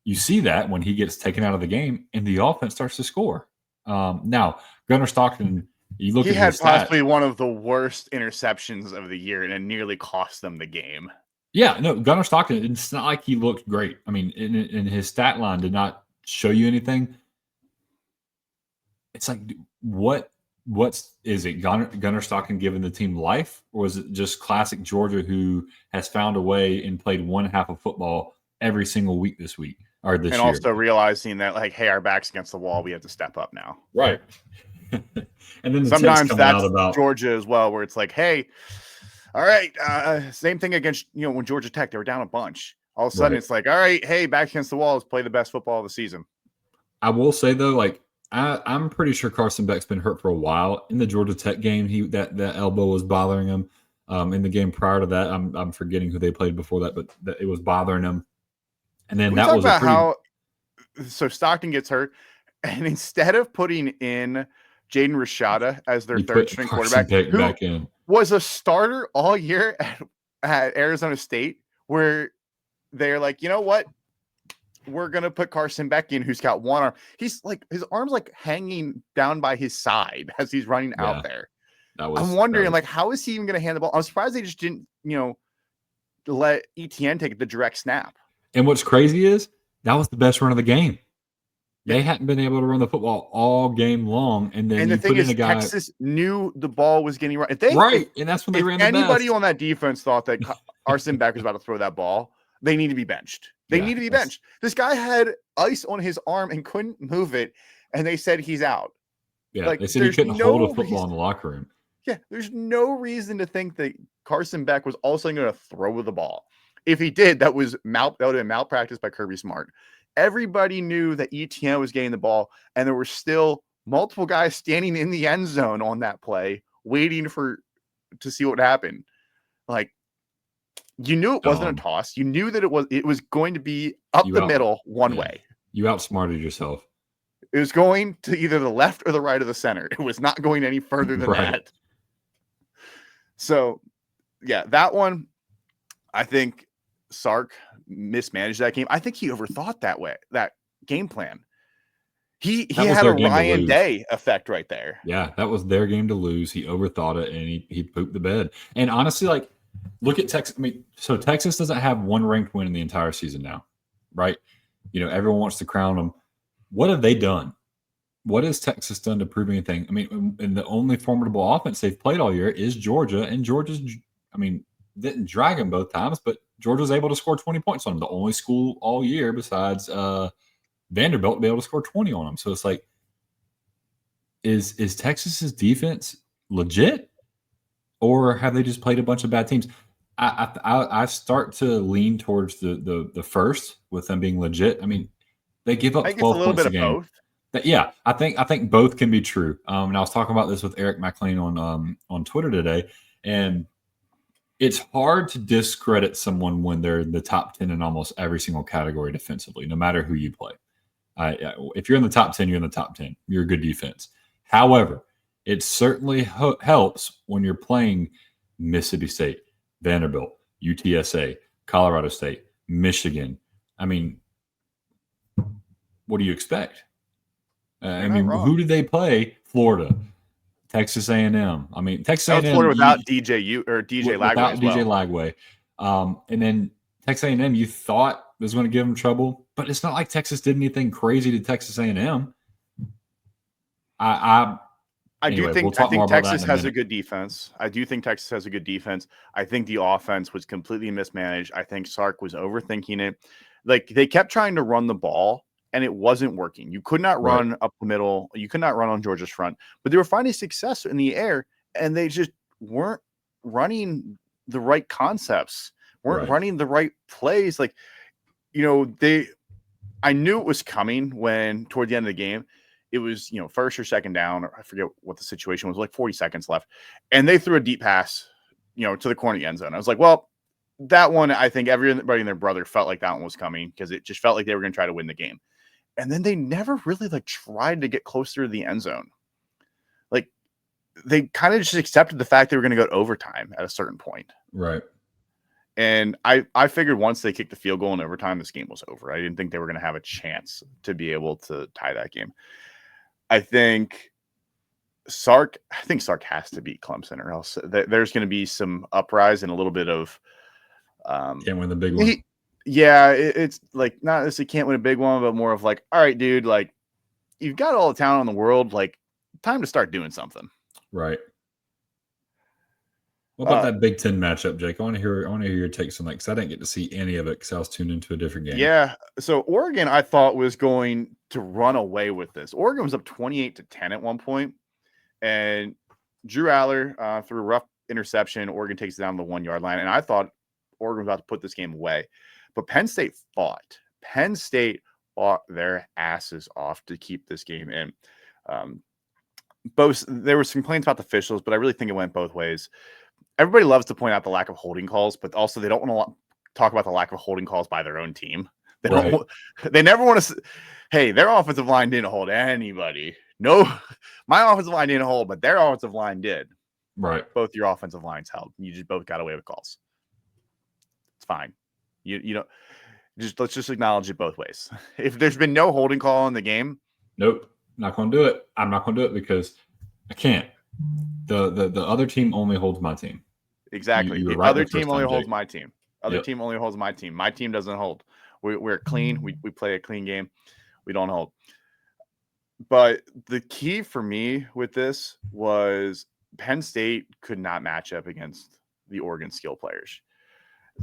S2: you see that when he gets taken out of the game and the offense starts to score. Now, Gunnar Stockton, you look at his stats. He had
S1: possibly one of the worst interceptions of the year, and it nearly cost them the game.
S2: Yeah, no, Gunnar Stockton, it's not like he looked great. I mean, in his stat line did not show you anything. It's like, is it Gunnar Stockton giving the team life, or was it just classic Georgia who has found a way and played one half of football every single week this week or this year?
S1: And also realizing that, like, hey, our back's against the wall, we have to step up now.
S2: Right. And then
S1: sometimes that's Georgia as well, where it's like, hey, all right, same thing against, when Georgia Tech, they were down a bunch. All of a sudden, It's like, all right, hey, back against the wall, let's play the best football of the season.
S2: I will say, though, like, I'm pretty sure Carson Beck's been hurt for a while. In the Georgia Tech game, that elbow was bothering him. In the game prior to that, I'm forgetting who they played before that, but it was bothering him. And then that was
S1: so Stockton gets hurt, and instead of putting in Jaden Rashada as their third-string quarterback, who was a starter all year at Arizona State, where they're like, you know what? We're going to put Carson Beck in, who's got one arm. He's like, his arm's like hanging down by his side as he's running out there. I'm wondering, how is he even going to hand the ball? I'm surprised they just didn't, let Etienne take the direct snap.
S2: And what's crazy is that was the best run of the game. They hadn't been able to run the football all game long. And then
S1: the thing is, Texas knew the ball was getting run.
S2: And that's when they ran the best.
S1: Anybody on that defense thought that Carson Beck was about to throw that ball, they need to be benched. They need to be benched. This guy had ice on his arm and couldn't move it, and they said he's out.
S2: Yeah, they said he couldn't hold a football in the locker room.
S1: Yeah, there's no reason to think that Carson Beck was also going to throw the ball. If he did, that would have been malpractice by Kirby Smart. Everybody knew that Etienne was getting the ball, and there were still multiple guys standing in the end zone on that play, waiting to see what happened. Like, you knew it wasn't a toss. You knew that it was going to be up the middle one way.
S2: You outsmarted yourself.
S1: It was going to either the left or the right of the center. It was not going any further than that. So, yeah, that one, I think Sark mismanaged that game. I think he overthought that game plan. He had a Ryan Day effect right there.
S2: Yeah, that was their game to lose. He overthought it, and he pooped the bed. And honestly, look at Texas. I mean, so Texas doesn't have one ranked win in the entire season now, right? Everyone wants to crown them. What have they done? What has Texas done to prove anything? I mean, and the only formidable offense they've played all year is Georgia, and Georgia's, didn't drag them both times, but Georgia's able to score 20 points on them. The only school all year besides Vanderbilt to be able to score 20 on them. So it's like, is Texas's defense legit, or have they just played a bunch of bad teams? I start to lean towards the first with them being legit. I mean, they give up 12 points a game. Both. I think both can be true. And I was talking about this with Eric McLean on Twitter today, and it's hard to discredit someone when they're in the top 10 in almost every single category defensively, no matter who you play. If you're in the top 10, you're in the top 10. You're a good defense. However, it certainly helps when you're playing Mississippi State, Vanderbilt, UTSA, Colorado State, Michigan. I mean, what do you expect? Who did they play? Florida, Texas A&M. I mean, Texas A&M.
S1: Florida without DJ Lagway.
S2: Without DJ Lagway. And then Texas A&M, you thought was going to give them trouble, but it's not like Texas did anything crazy to Texas A&M. Anyway, we'll talk more about that
S1: Texas
S2: in a
S1: has a
S2: minute.
S1: good defense. I do think Texas has a good defense. I think the offense was completely mismanaged. I think Sark was overthinking it. Like, they kept trying to run the ball, and it wasn't working. You could not run up the middle. You could not run on Georgia's front, but they were finding success in the air, and they just weren't running the right concepts, weren't running the right plays. Like, I knew it was coming when toward the end of the game, it was, first or second down, or I forget what the situation was, like 40 seconds left. And they threw a deep pass, to the corner of the end zone. I was like, well, that one, I think everybody and their brother felt like that one was coming because it just felt like they were going to try to win the game. And then they never really tried to get closer to the end zone. Like, they kind of just accepted the fact they were going to go to overtime at a certain point.
S2: Right.
S1: And I figured once they kicked the field goal in overtime, this game was over. I didn't think they were going to have a chance to be able to tie that game. I think Sark has to beat Clemson, or else there's going to be some uprise and a little bit of
S2: can't win the big one.
S1: It's like, not necessarily can't win a big one, but more of like, all right, dude, like, you've got all the talent in the world, like, time to start doing something.
S2: Right. What about that Big Ten matchup, Jake? I want to hear your takes on that, because I didn't get to see any of it because I was tuned into a different game.
S1: Yeah. So Oregon, I thought, was going to run away with this. Oregon was up 28-10 at one point, and Drew Aller threw a rough interception. Oregon takes it down the 1 yard line, and I thought Oregon was about to put this game away. But Penn State fought. Penn State fought their asses off to keep this game in. There were some complaints about the officials, but I really think it went both ways. Everybody loves to point out the lack of holding calls, but also they don't want to talk about the lack of holding calls by their own team. They never want to. Hey, their offensive line didn't hold anybody. No, my offensive line didn't hold, but their offensive line did.
S2: Right.
S1: Both your offensive lines held. You just both got away with calls. It's fine. Let's just acknowledge it both ways. If there's been no holding call in the game,
S2: nope, not going to do it. I'm not going to do it because I can't. The other team only holds my team.
S1: Exactly. The other team only holds my team. Other team only holds my team. My team doesn't hold. We're clean. We play a clean game. We don't hold. But the key for me with this was Penn State could not match up against the Oregon skill players.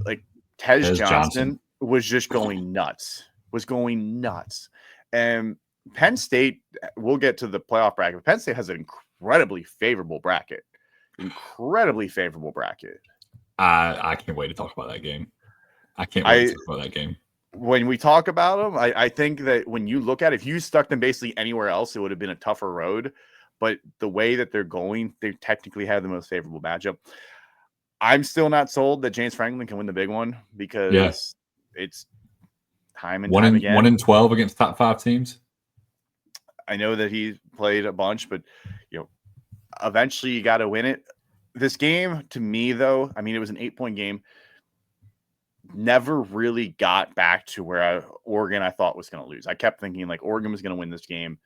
S1: Like, Tej Johnson was just going nuts. And Penn State, we'll get to the playoff bracket, but Penn State has an incredibly favorable bracket.
S2: I can't wait to talk about that game.
S1: When we talk about them, I think that when you look at it, if you stuck them basically anywhere else, it would have been a tougher road. But the way that they're going, they technically have the most favorable matchup. I'm still not sold that James Franklin can win the big one because it's time and time again.
S2: 1-12 against top 5 teams.
S1: I know that he played a bunch, but eventually you got to win it. This game, to me, though, I mean, it was an 8-point game. Never really got back to where Oregon I thought was going to lose. I kept thinking like Oregon was going to win this game.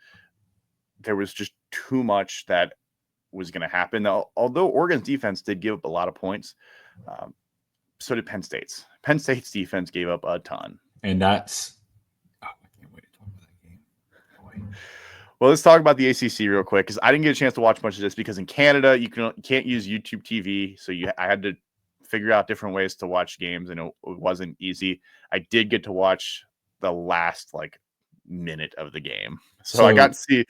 S1: There was just too much that was going to happen. Now, although Oregon's defense did give up a lot of points, so did Penn State's. Penn State's defense gave up a ton.
S2: And that's I can't wait to talk about that game.
S1: Well, let's talk about the ACC real quick, because I didn't get a chance to watch much of this because in Canada you can't use YouTube TV, so I had to figure out different ways to watch games, and it wasn't easy. I did get to watch the last minute of the game, so I got to see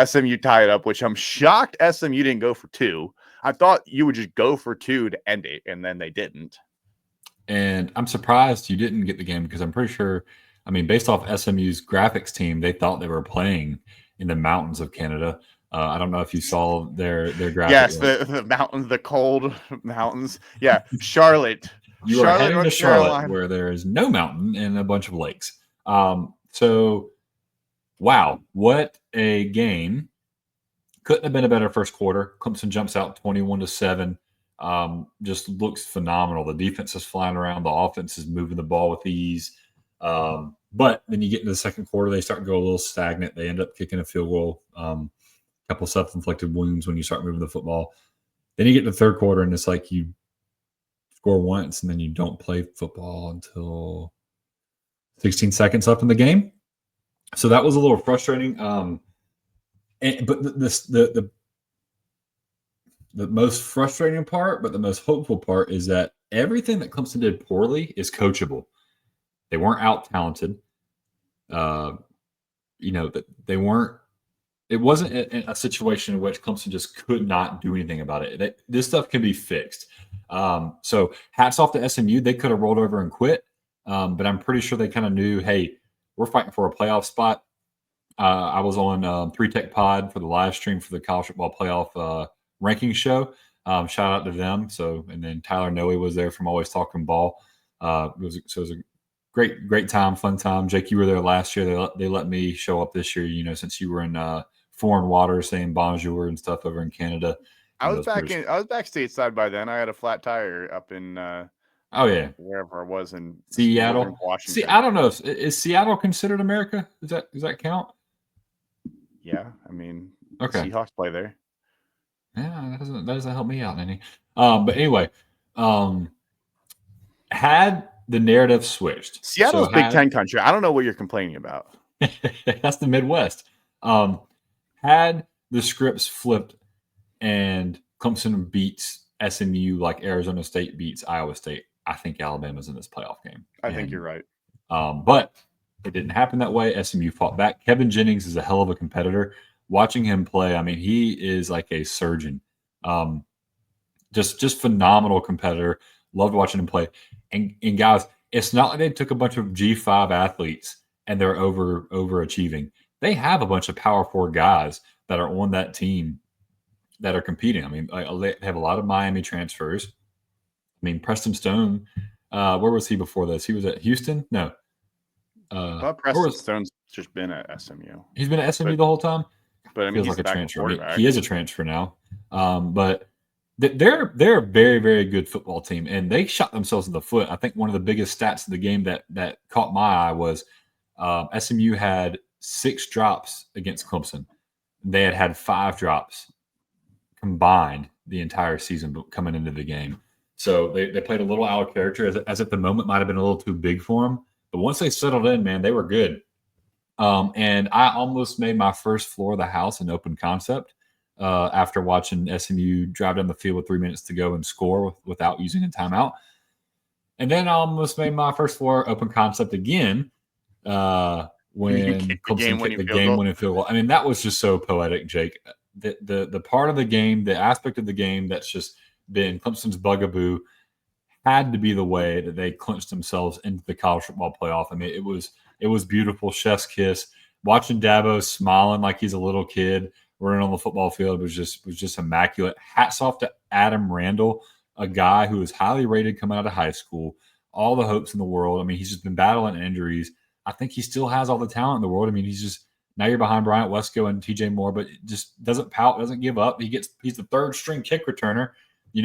S1: SMU tie it up, which I'm shocked SMU didn't go for 2. I thought you would just go for 2 to end it, and then they didn't.
S2: And I'm surprised you didn't get the game because I'm pretty sure, I mean, based off SMU's graphics team, they thought they were playing in the mountains of Canada. I don't know if you saw their graphics.
S1: Yes, the mountains, the cold mountains. Yeah, Charlotte.
S2: You are heading to Charlotte, where there is no mountain and a bunch of lakes. So, wow, what a game. Couldn't have been a better first quarter. Clemson jumps out 21-7. Just looks phenomenal. The defense is flying around. The offense is moving the ball with ease. But then you get into the second quarter, they start to go a little stagnant. They end up kicking a field goal. A couple self-inflicted wounds when you start moving the football. Then you get to the third quarter, and it's like you score once, and then you don't play football until 16 seconds left in the game. So that was a little frustrating. But the most frustrating part, but the most hopeful part, is that everything that Clemson did poorly is coachable. They weren't out talented. That they weren't. It wasn't a situation in which Clemson just could not do anything about it. This stuff can be fixed. So hats off to SMU. They could have rolled over and quit, but I'm pretty sure they kind of knew, hey, we're fighting for a playoff spot. I was on 3 Tech Pod for the live stream for the college football playoff ranking show. Shout out to them. And then Tyler Noe was there from Always Talking Ball. It was a great time, fun time. Jake, you were there last year. They let me show up this year. Since you were in foreign waters saying bonjour and stuff over in Canada.
S1: I was back stateside by then. I had a flat tire up in wherever I was in
S2: Seattle,
S1: Washington.
S2: See, I don't know. Is Seattle considered America? Does that count?
S1: Yeah, I mean,
S2: okay.
S1: Seahawks play there.
S2: Yeah, that doesn't help me out any. But anyway, had the narrative switched,
S1: Seattle's Big Ten country. I don't know what you're complaining about.
S2: That's the Midwest. Had the scripts flipped and Clemson beats SMU like Arizona State beats Iowa State, I think Alabama's in this playoff game.
S1: I think you're right.
S2: But it didn't happen that way. SMU fought back. Kevin Jennings is a hell of a competitor. Watching him play, I mean, he is like a surgeon. Just phenomenal competitor. Loved watching him play. And guys, it's not like they took a bunch of G5 athletes and they're overachieving. They have a bunch of Power 4 guys that are on that team that are competing. I mean, they have a lot of Miami transfers. I mean, Preston Stone, where was he before this? He was at Houston? No.
S1: Preston Stone's just been at SMU.
S2: He's been at SMU the whole time?
S1: But I mean,
S2: he's like a transfer. I mean, he is a transfer now. But they're a very, very good football team, and they shot themselves in the foot. I think one of the biggest stats of the game that caught my eye was SMU had 6 drops against Clemson. They had 5 drops combined the entire season coming into the game. So they played a little out of character, as at the moment might have been a little too big for them. But once they settled in, man, they were good. And I almost made my first floor of the house an open concept after watching SMU drive down the field with 3 minutes to go and score without using a timeout. And then I almost made my first floor open concept again when Clemson kicked the game-winning field goal. I mean, that was just so poetic, Jake. The part of the game, the aspect of the game that's just been Clemson's bugaboo had to be the way that they clinched themselves into the college football playoff. I mean, it was beautiful, chef's kiss. Watching Dabo smiling like he's a little kid running on the football field was just immaculate. Hats off to Adam Randall, a guy who is highly rated coming out of high school. All the hopes in the world. I mean, he's just been battling injuries. I think he still has all the talent in the world. I mean, now you're behind Bryant Wesco and TJ Moore, but just doesn't pout, doesn't give up. He's the third string kick returner.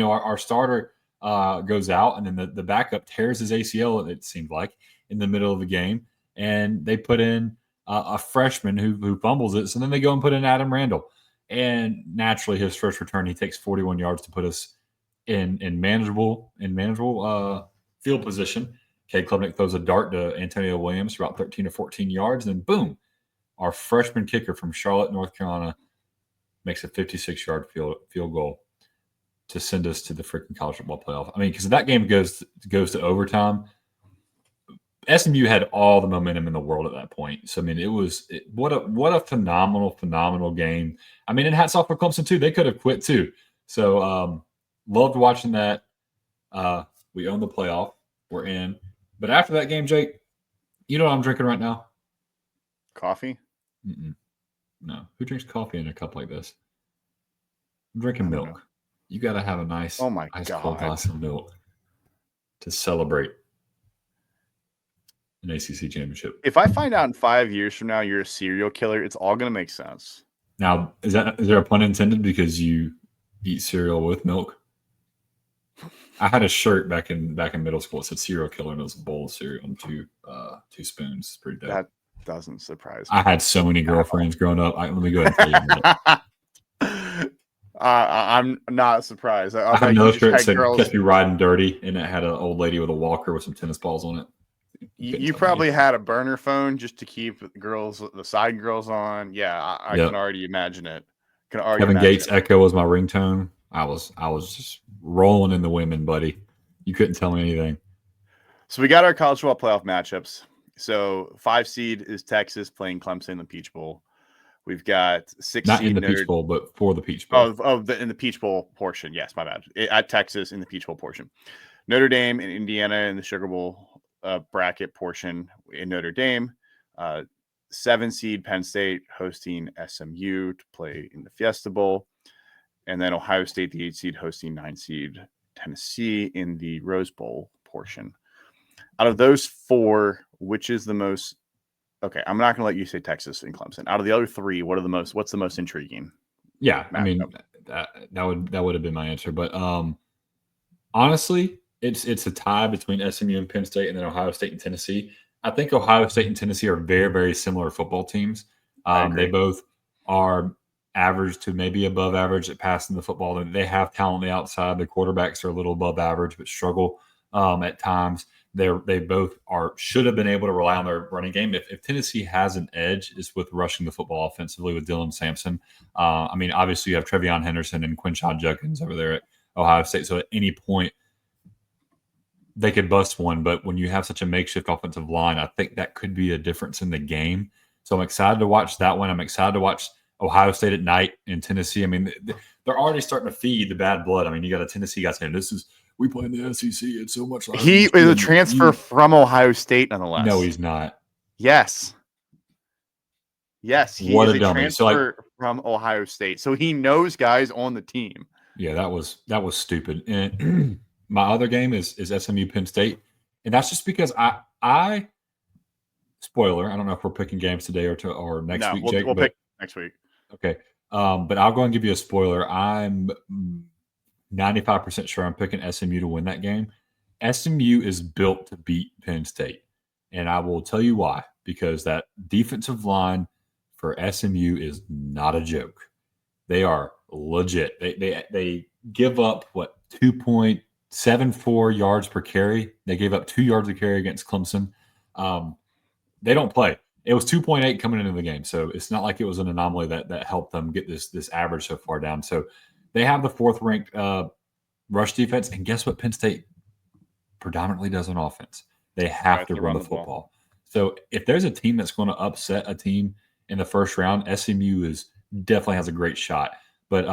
S2: Our starter goes out, and then the backup tears his ACL, it seemed like, in the middle of the game. And they put in a freshman who fumbles it. So then they go and put in Adam Randall. And naturally, his first return, he takes 41 yards to put us in manageable field position. Cade Klubnik throws a dart to Antonio Williams for about 13 or 14 yards. And then, boom, our freshman kicker from Charlotte, North Carolina, makes a 56-yard field goal to send us to the freaking college football playoff. I mean, because that game goes to overtime. SMU had all the momentum in the world at that point. So, I mean, what a phenomenal game. I mean, and hats off for Clemson, too. They could have quit, too. So, loved watching that. We own the playoff. We're in. But after that game, Jake, you know what I'm drinking right now?
S1: Coffee?
S2: Mm-mm. No. Who drinks coffee in a cup like this? I'm drinking milk. Know. You got to have a nice cold glass of milk to celebrate an ACC championship.
S1: If I find out in 5 years from now you're a serial killer, it's all going to make sense.
S2: Now, is there a pun intended because you eat cereal with milk? I had a shirt back in middle school. It said serial killer, and it was a bowl of cereal and two spoons. It's pretty dope.
S1: That doesn't surprise me.
S2: I had so many girlfriends growing up. Let me go ahead and tell you.
S1: I'm not surprised.
S2: I
S1: I
S2: have
S1: bet you
S2: another
S1: just
S2: shirt that
S1: had
S2: said
S1: girls.
S2: "Kept You Riding Dirty," and it had an old lady with a walker with some tennis balls on it. You couldn't
S1: You
S2: tell me
S1: probably
S2: anything.
S1: had a burner phone just to keep the side girls on. Yeah, I can
S2: Yep.
S1: already imagine it. Can already
S2: Kevin
S1: imagine
S2: Gates'
S1: it.
S2: Echo was my ringtone. I was just rolling in the women, buddy. You couldn't tell me anything.
S1: So we got our college football playoff matchups. So 5 seed is Texas playing Clemson in the Peach Bowl. We've got 6
S2: Not in
S1: seed
S2: the Peach
S1: Notre
S2: Bowl, but for the Peach Bowl.
S1: of the in the Peach Bowl portion. Yes, my bad. At Texas in the Peach Bowl portion. Notre Dame and Indiana in the Sugar Bowl bracket portion in Notre Dame. 7 seed Penn State hosting SMU to play in the Fiesta Bowl. And then Ohio State, the 8 seed, hosting 9 seed Tennessee in the Rose Bowl portion. Out of those 4, which is the most? Okay, I'm not going to let you say Texas and Clemson. Out of the other 3, what's the most intriguing?
S2: Yeah, I mean
S1: matchup?
S2: that would have been my answer, but honestly, it's a tie between SMU and Penn State, and then Ohio State and Tennessee. I think Ohio State and Tennessee are very, very similar football teams.
S1: I
S2: They
S1: agree.
S2: both are average to maybe above average at passing the football. They have talent on the outside. The quarterbacks are a little above average, but struggle at times. They both should have been able to rely on their running game. If Tennessee has an edge, it's with rushing the football offensively with Dylan Sampson. I mean, obviously you have Trevion Henderson and Quinshon Judkins over there at Ohio State. So at any point, they could bust one. But when you have such a makeshift offensive line, I think that could be a difference in the game. So I'm excited to watch that one. I'm excited to watch Ohio State at night in Tennessee. I mean, they're already starting to feed the bad blood. I mean, you got a Tennessee guy saying, we play in the SEC. It's so much like
S1: He is a transfer from Ohio State, nonetheless.
S2: No, he's not.
S1: Yes. Yes, he
S2: What
S1: is
S2: a
S1: a
S2: dummy.
S1: transfer from Ohio State. So he knows guys on the team.
S2: Yeah, that was stupid. And my other game is SMU Penn State, and that's just because I spoiler. I don't know if we're picking games today or next week, Jake.
S1: We'll pick next week.
S2: Okay, but I'll go and give you a spoiler. I'm 95% sure I'm picking SMU to win that game. SMU is built to beat Penn State, and I will tell you why. Because that defensive line for SMU is not a joke. They are legit. They give up 2.74 yards per carry. They gave up 2 yards a carry against Clemson. They don't play. It was 2.8 coming into the game, so it's not like it was an anomaly that helped them get this average so far down. So they have the 4th ranked rush defense, and guess what? Penn State predominantly does on offense. They have to run the football. So if there's a team that's going to upset a team in the first round, SMU definitely has a great shot. But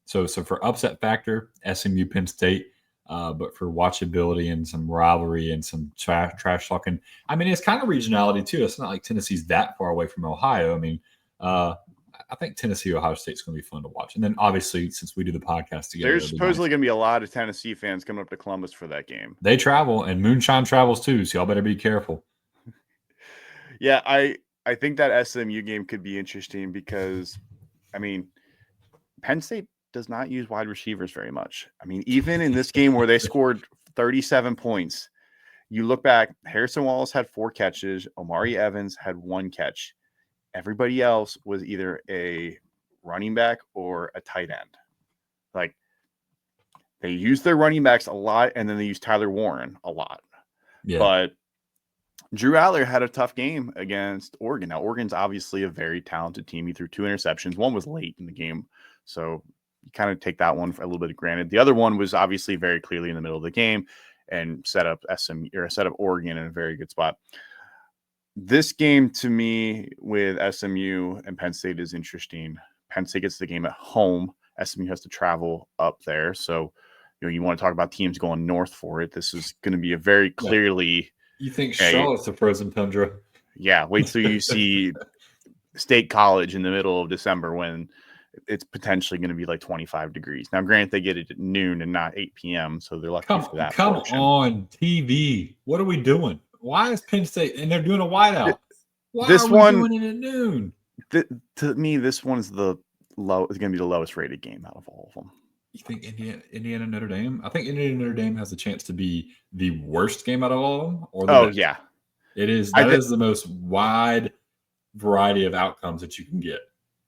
S2: so for upset factor, SMU Penn State. But for watchability and some rivalry and some trash talking, I mean, it's kind of regionality too. It's not like Tennessee's that far away from Ohio. I mean, I think Tennessee, Ohio State's going to be fun to watch. And then obviously, since we do the podcast together,
S1: there's supposedly going to be a lot of Tennessee fans coming up to Columbus for that game.
S2: They travel, and Moonshine travels too, so y'all better be careful.
S1: Yeah, I think that SMU game could be interesting because, I mean, Penn State does not use wide receivers very much. I mean, even in this game where they scored 37 points, you look back, Harrison Wallace had 4 catches, Omari Evans had 1 catch. Everybody else was either a running back or a tight end. Like, they use their running backs a lot, and then they use Tyler Warren a lot.
S2: Yeah.
S1: But Drew Aller had a tough game against Oregon. Now, Oregon's obviously a very talented team. He threw 2 interceptions. One was late in the game, so you kind of take that one for a little bit of granted. The other one was obviously very clearly in the middle of the game and set up Oregon in a very good spot. This game to me with SMU and Penn State is interesting. Penn State gets the game at home. SMU has to travel up there. So, you want to talk about teams going north for it. This is going to be a very clearly.
S2: You think Charlotte's a frozen tundra?
S1: Yeah. Wait till you see State College in the middle of December when it's potentially going to be like 25 degrees. Now, granted, they get it at noon and not 8 p.m., so they're lucky for that.
S2: Come on, TV. What are we doing? Why is Penn State and they're doing a whiteout? Why are we doing it at noon?
S1: To me, this one's is going to be the lowest rated game out of all of them.
S2: You think Indiana Notre Dame? I think Indiana Notre Dame has a chance to be the worst game out of all of them.
S1: Yeah,
S2: it is. That is the most wide variety of outcomes that you can get.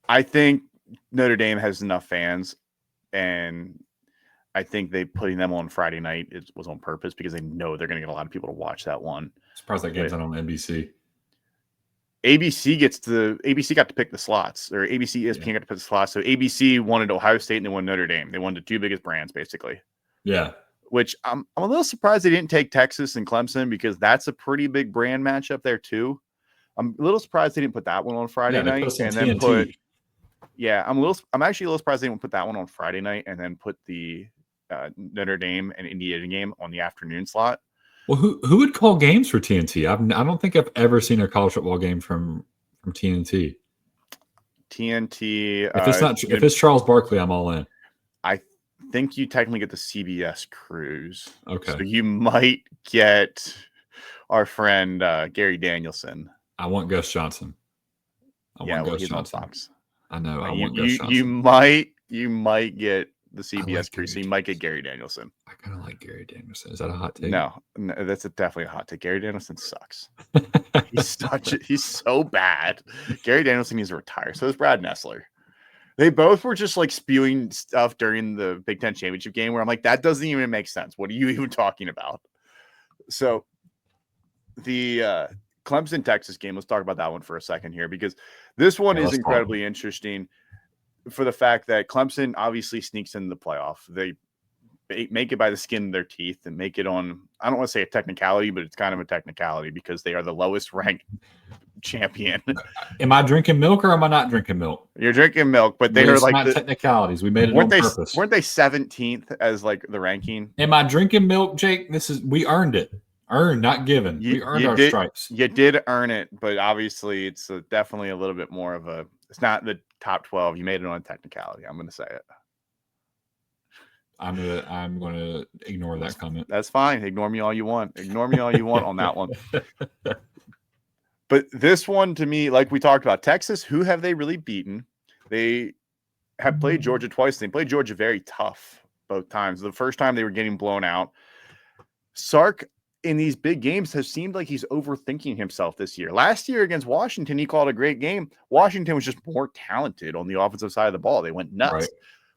S1: I think Notre Dame has enough fans. and I think they putting them on Friday night was on purpose because they know they're going to get a lot of people to watch that one.
S2: Surprised that game's not on NBC.
S1: ABC got to pick the slots, or ABC ESPN got to pick the slots. So ABC wanted Ohio State and they wanted Notre Dame. They wanted the two biggest brands, basically.
S2: Yeah.
S1: Which I'm a little surprised they didn't take Texas and Clemson because that's a pretty big brand matchup there too. I'm a little surprised they didn't put that one on Friday night and then put. Yeah, I'm actually a little surprised they didn't put that one on Friday night and then put the Notre Dame and Indiana game on the afternoon slot.
S2: Well, who would call games for TNT? I don't think I've ever seen a college football game from TNT.
S1: TNT.
S2: If it's Charles Barkley, I'm all in.
S1: I think you technically get the CBS Cruise.
S2: Okay.
S1: So you might get our friend Gary Danielson.
S2: I want Gus Johnson.
S1: He's on Fox.
S2: I know.
S1: I want Gus Johnson. You might get the CBS Cruise. So you might get Gary Danielson.
S2: I kind of like Gary Danielson. Is that a hot take?
S1: No, that's definitely a hot take. Gary Danielson sucks. He's so bad. Gary Danielson needs to retire. So is Brad Nessler. They both were just like spewing stuff during the Big Ten championship game where I'm like, that doesn't even make sense. What are you even talking about? So the Clemson Texas game, let's talk about that one for a second here, because this one is incredibly interesting for the fact that Clemson obviously sneaks into the playoff. They make it by the skin of their teeth and make it on, I don't want to say a technicality, but it's kind of a technicality because they are the lowest ranked champion.
S2: Am I drinking milk or am I not drinking milk?
S1: You're drinking milk, but they are like
S2: the technicalities. We made it on purpose.
S1: Weren't they 17th as like the ranking?
S2: Am I drinking milk, Jake? We earned it. Earned, not given. We earned our stripes.
S1: You did earn it, but obviously it's definitely a little bit more of a, it's not the top 12. You made it on a technicality. I'm going to say it.
S2: I'm gonna ignore that comment.
S1: That's fine. Ignore me all you want. Ignore me all you want on that one. But this one, to me, like we talked about, Texas, who have they really beaten? They have played Georgia twice. They played Georgia very tough both times. The first time they were getting blown out. Sark in these big games has seemed like he's overthinking himself this year. Last year against Washington, he called a great game. Washington was just more talented on the offensive side of the ball. They went nuts. Right.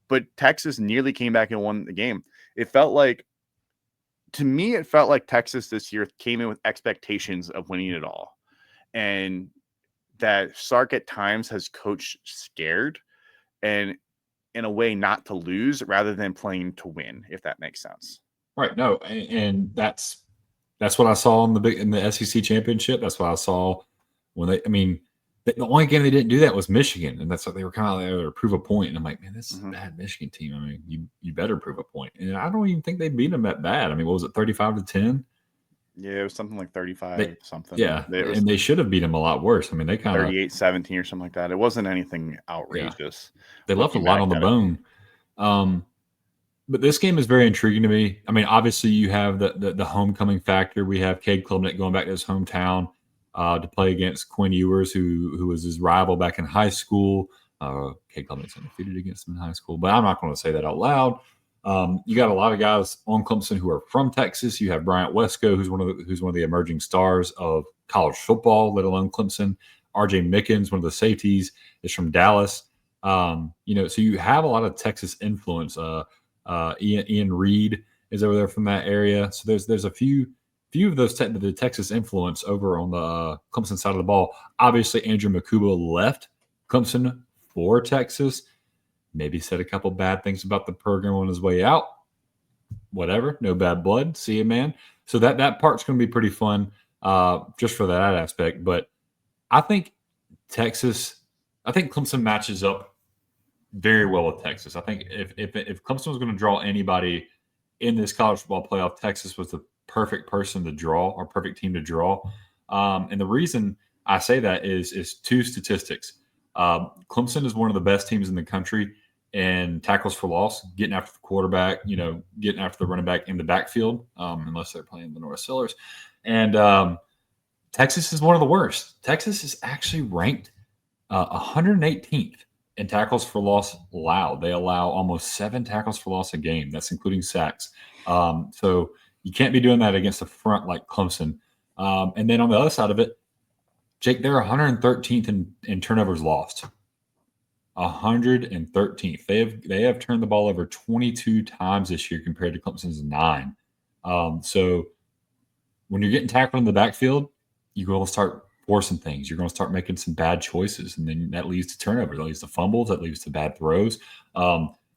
S1: But Texas nearly came back and won the game. It felt like Texas this year came in with expectations of winning it all. And that Sark at times has coached scared and in a way not to lose rather than playing to win, if that makes sense.
S2: Right. No, and that's what I saw in the SEC championship. That's what I saw when the only game they didn't do that was Michigan, and that's what they were kind of there to prove a point. And I'm like, man, this is a bad Michigan team. I mean, you better prove a point. And I don't even think they beat them that bad. I mean, what was it, 35-10?
S1: Yeah, it was something like 35 something.
S2: Yeah, and they should have beat them a lot worse. I mean, they kind of
S1: 38-17 or something like that. It wasn't anything outrageous.
S2: Yeah. They left a lot on the bone. But this game is very intriguing to me. I mean, obviously you have the homecoming factor. We have Cade Klubnik going back to his hometown to play against Quinn Ewers, who was his rival back in high school. Cade Klubnik's undefeated against him in high school, but I'm not going to say that out loud. You got a lot of guys on Clemson who are from Texas. You have Bryant Wesco, who's one of the emerging stars of college football, let alone Clemson. R.J. Mickens, one of the safeties, is from Dallas. So you have a lot of Texas influence. Ian Reed is over there from that area. So there's a few of those the Texas influence over on the Clemson side of the ball. Obviously, Andrew Makuba left Clemson for Texas. Maybe said a couple bad things about the program on his way out. Whatever, no bad blood. See you, man. So that part's going to be pretty fun, just for that aspect. But I think Clemson matches up very well with Texas. I think if Clemson was going to draw anybody in this college football playoff, Texas was the perfect person to draw, or perfect team to draw. And the reason I say that is two statistics. Clemson is one of the best teams in the country in tackles for loss, getting after the quarterback, getting after the running back in the backfield, unless they're playing the North Steelers. And Texas is one of the worst. Texas is actually ranked 118th in tackles for loss allowed. They allow almost 7 tackles for loss a game. That's including sacks. So you can't be doing that against a front like Clemson. And then on the other side of it, Jake, they're 113th in turnovers lost. 113th. They have turned the ball over 22 times this year compared to Clemson's 9. So when you're getting tackled in the backfield, you're going to start forcing things. You're going to start making some bad choices, and then that leads to turnovers. That leads to fumbles. That leads to bad throws.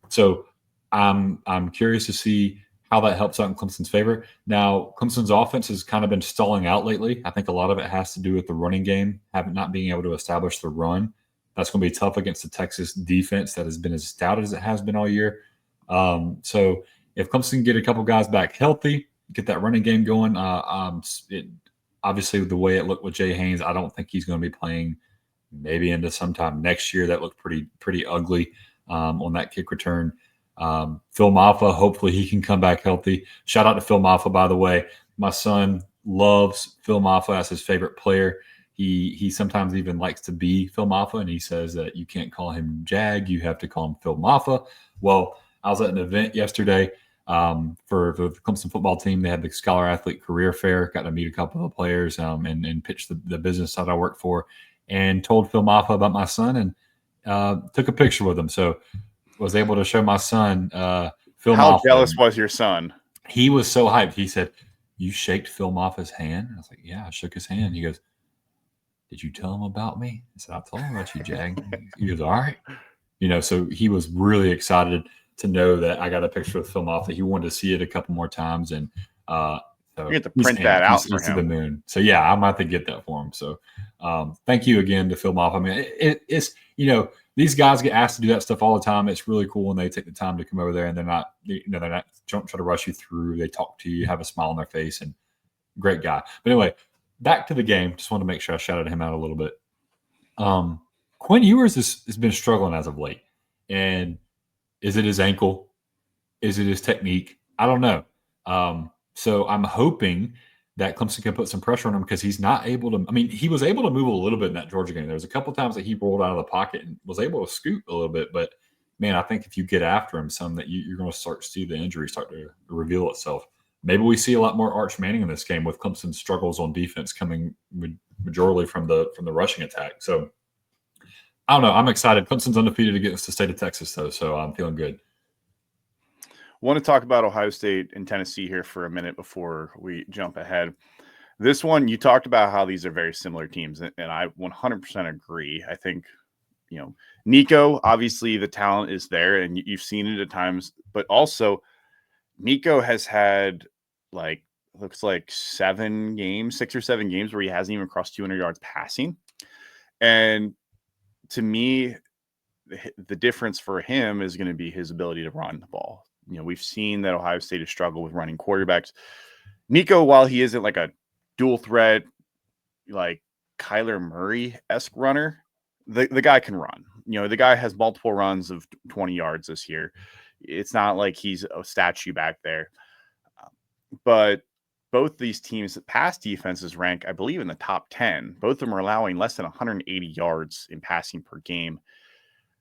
S2: So I'm curious to see how that helps out in Clemson's favor. Now, Clemson's offense has kind of been stalling out lately. I think a lot of it has to do with the running game, not being able to establish the run. That's going to be tough against the Texas defense that has been as stout as it has been all year. So if Clemson can get a couple guys back healthy, get that running game going, obviously the way it looked with Jay Haynes, I don't think he's going to be playing maybe into sometime next year. That looked pretty ugly on that kick return. Phil Maffa, hopefully he can come back healthy. Shout out to Phil Maffa, by the way. My son loves Phil Maffa as his favorite player. He sometimes even likes to be Phil Maffa, and he says that you can't call him Jag, you have to call him Phil Maffa. Well, I was at an event yesterday for the Clemson football team. They had the Scholar Athlete Career Fair. Got to meet a couple of players and pitch the business that I work for, and told Phil Maffa about my son and took a picture with him. So was able to show my son Phil Maffa.
S1: How jealous was your son?
S2: He was so hyped. He said, "You shaked Phil Maffa's hand?" I was like, "Yeah, I shook his hand." He goes, "Did you tell him about me?" I said, "I told him about you, Jag." He goes, "All right." So he was really excited to know that I got a picture with Phil Maffa. He wanted to see it a couple more times, and so
S1: you get to print that out for him.
S2: To the moon. So yeah, I'm about to get that for him. So thank you again to Phil Maffa. I mean, it's these guys get asked to do that stuff all the time. It's really cool when they take the time to come over there and they're not don't try to rush you through. They talk to you, have a smile on their face, and great guy. But anyway, back to the game. Just wanted to make sure I shouted him out a little bit. Quinn Ewers has been struggling as of late. And is it his ankle? Is it his technique? I don't know. So I'm hoping that Clemson can put some pressure on him because he's not able to. I mean, he was able to move a little bit in that Georgia game. There was a couple of times that he rolled out of the pocket and was able to scoot a little bit. But, man, I think if you get after him some, that you're going to start to see the injury start to reveal itself. Maybe we see a lot more Arch Manning in this game with Clemson's struggles on defense coming majorly from the rushing attack. So, I don't know. I'm excited. Clemson's undefeated against the state of Texas, though, so I'm feeling good.
S1: Want to talk about Ohio State and Tennessee here for a minute before we jump ahead. This one, you talked about how these are very similar teams, and I 100% agree. I think, Nico, obviously the talent is there, and you've seen it at times, but also Nico has had looks like 6 or 7 games where he hasn't even crossed 200 yards passing. And to me, the difference for him is going to be his ability to run the ball. We've seen that Ohio State has struggled with running quarterbacks. Nico, while he isn't like a dual threat, like Kyler Murray-esque runner, the guy can run. The guy has multiple runs of 20 yards this year. It's not like he's a statue back there. But both these teams' pass defenses rank, I believe, in the top 10. Both of them are allowing less than 180 yards in passing per game.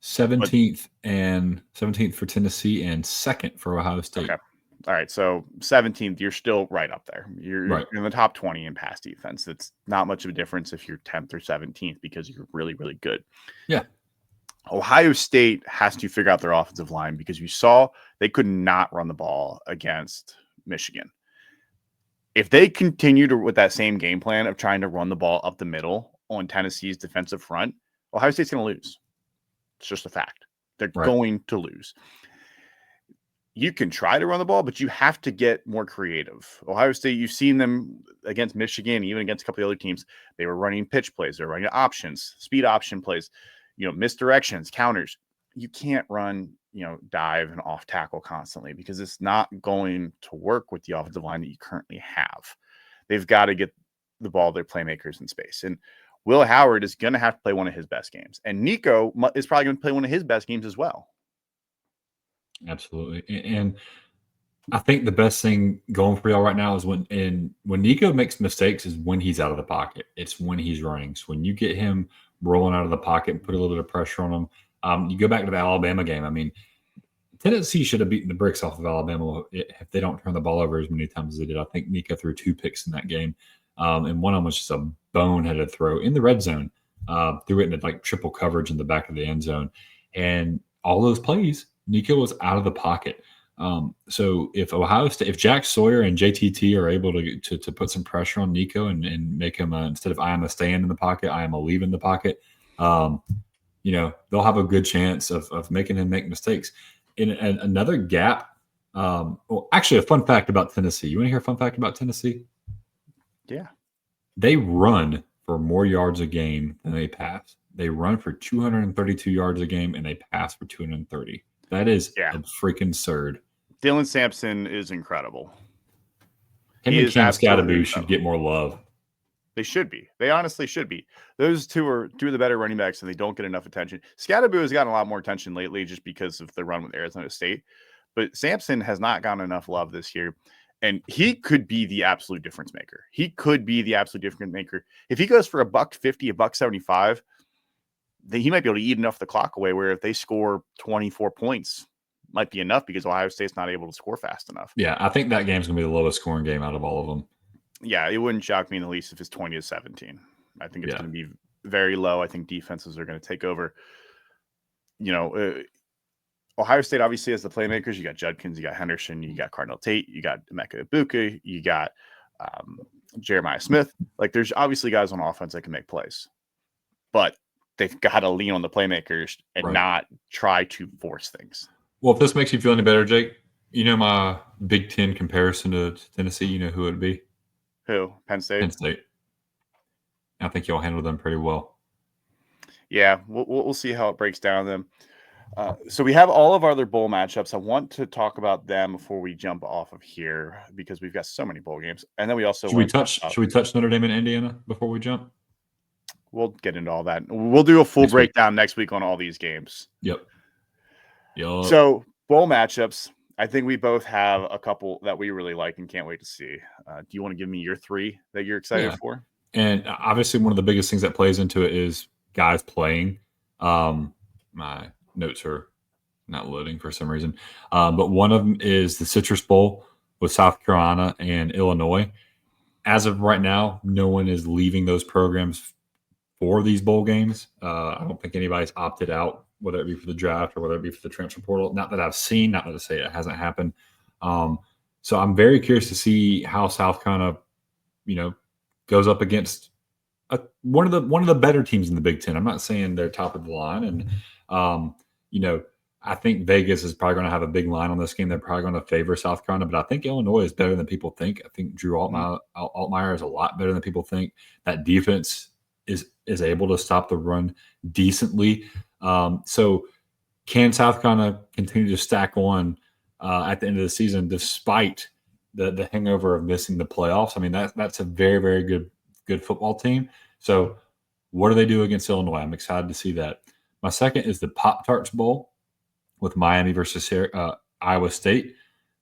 S2: 17th for Tennessee and 2nd for Ohio State.
S1: Okay. All right. So 17th, you're still right up there. You're
S2: right
S1: in the top 20 in pass defense. It's not much of a difference if you're 10th or 17th because you're really, really good.
S2: Yeah.
S1: Ohio State has to figure out their offensive line because you saw they could not run the ball against Michigan. If they continue with that same game plan of trying to run the ball up the middle on Tennessee's defensive front, Ohio State's going to lose. It's just a fact. They're going to lose. You can try to run the ball, but you have to get more creative. Ohio State, you've seen them against Michigan, even against a couple of other teams. They were running pitch plays. They're running options, speed option plays, misdirections, counters. You can't run, dive and off tackle constantly because it's not going to work with the offensive line that you currently have. They've got to get the ball, their playmakers in space. And Will Howard is going to have to play one of his best games. And Nico is probably going to play one of his best games as well.
S2: Absolutely. And I think the best thing going for y'all right now is when Nico makes mistakes is when he's out of the pocket. It's when he's running. So when you get him rolling out of the pocket and put a little bit of pressure on him, you go back to the Alabama game. I mean, Tennessee should have beaten the bricks off of Alabama if they don't turn the ball over as many times as they did. I think Nico threw 2 picks in that game. And one of them was just a boneheaded throw in the red zone. Threw it into triple coverage in the back of the end zone. And all those plays, Nico was out of the pocket. So if Ohio State, if Jack Sawyer and JTT are able to put some pressure on Nico and make him instead of I am a stand in the pocket, I am a leave in the pocket, they'll have a good chance of making him make mistakes. In another gap, actually, a fun fact about Tennessee. You want to hear a fun fact about Tennessee?
S1: Yeah.
S2: They run for more yards a game than they pass. They run for 232 yards a game, and they pass for 230. That is a freaking absurd.
S1: Dylan Sampson is incredible.
S2: Him and Cam Scatterby should get more love.
S1: They should be. They honestly should be. Those two are two of the better running backs, and they don't get enough attention. Scatterby has gotten a lot more attention lately just because of the run with Arizona State. But Sampson has not gotten enough love this year. And he could be the absolute difference maker. He could be the absolute difference maker. If he goes for $150, $175, then he might be able to eat enough the clock away where if they score 24 points, might be enough because Ohio State's not able to score fast enough.
S2: Yeah, I think that game's going to be the lowest scoring game out of all of them.
S1: Yeah, it wouldn't shock me in the least if it's 20-17. I think it's going to be very low. I think defenses are going to take over. Ohio State obviously has the playmakers. You got Judkins, you got Henderson, you got Cardinal Tate, you got Emeka Ibuka, you got Jeremiah Smith. Like, there's obviously guys on offense that can make plays. But they've got to lean on the playmakers and not try to force things.
S2: Well, if this makes you feel any better, Jake, my Big Ten comparison to Tennessee, you know who it would be?
S1: Who? Penn State?
S2: Penn State. I think you'll handle them pretty well.
S1: Yeah, we'll see how it breaks down them. So we have all of our other bowl matchups. I want to talk about them before we jump off of here because we've got so many bowl games. And then we also
S2: should we touch Notre Dame and Indiana before we jump?
S1: We'll get into all that. We'll do a full breakdown next week on all these games.
S2: Yep.
S1: So bowl matchups, I think we both have a couple that we really like and can't wait to see. Do you want to give me your three that you're excited for?
S2: And obviously one of the biggest things that plays into it is guys playing. My notes are not loading for some reason. But one of them is the Citrus Bowl with South Carolina and Illinois. As of right now, no one is leaving those programs for these bowl games. I don't think anybody's opted out, whether it be for the draft or whether it be for the transfer portal. Not that I've seen, not to say it hasn't happened. So I'm very curious to see how South Carolina, goes up against one of the better teams in the Big Ten. I'm not saying they're top of the line, and I think Vegas is probably going to have a big line on this game. They're probably going to favor South Carolina, but I think Illinois is better than people think. I think Drew Altmaier is a lot better than people think. That defense is able to stop the run decently. So can South Carolina continue to stack on at the end of the season despite the hangover of missing the playoffs? I mean, that's a very, very good football team. So what do they do against Illinois? I'm excited to see that. My second is the Pop-Tarts Bowl with Miami versus Iowa State.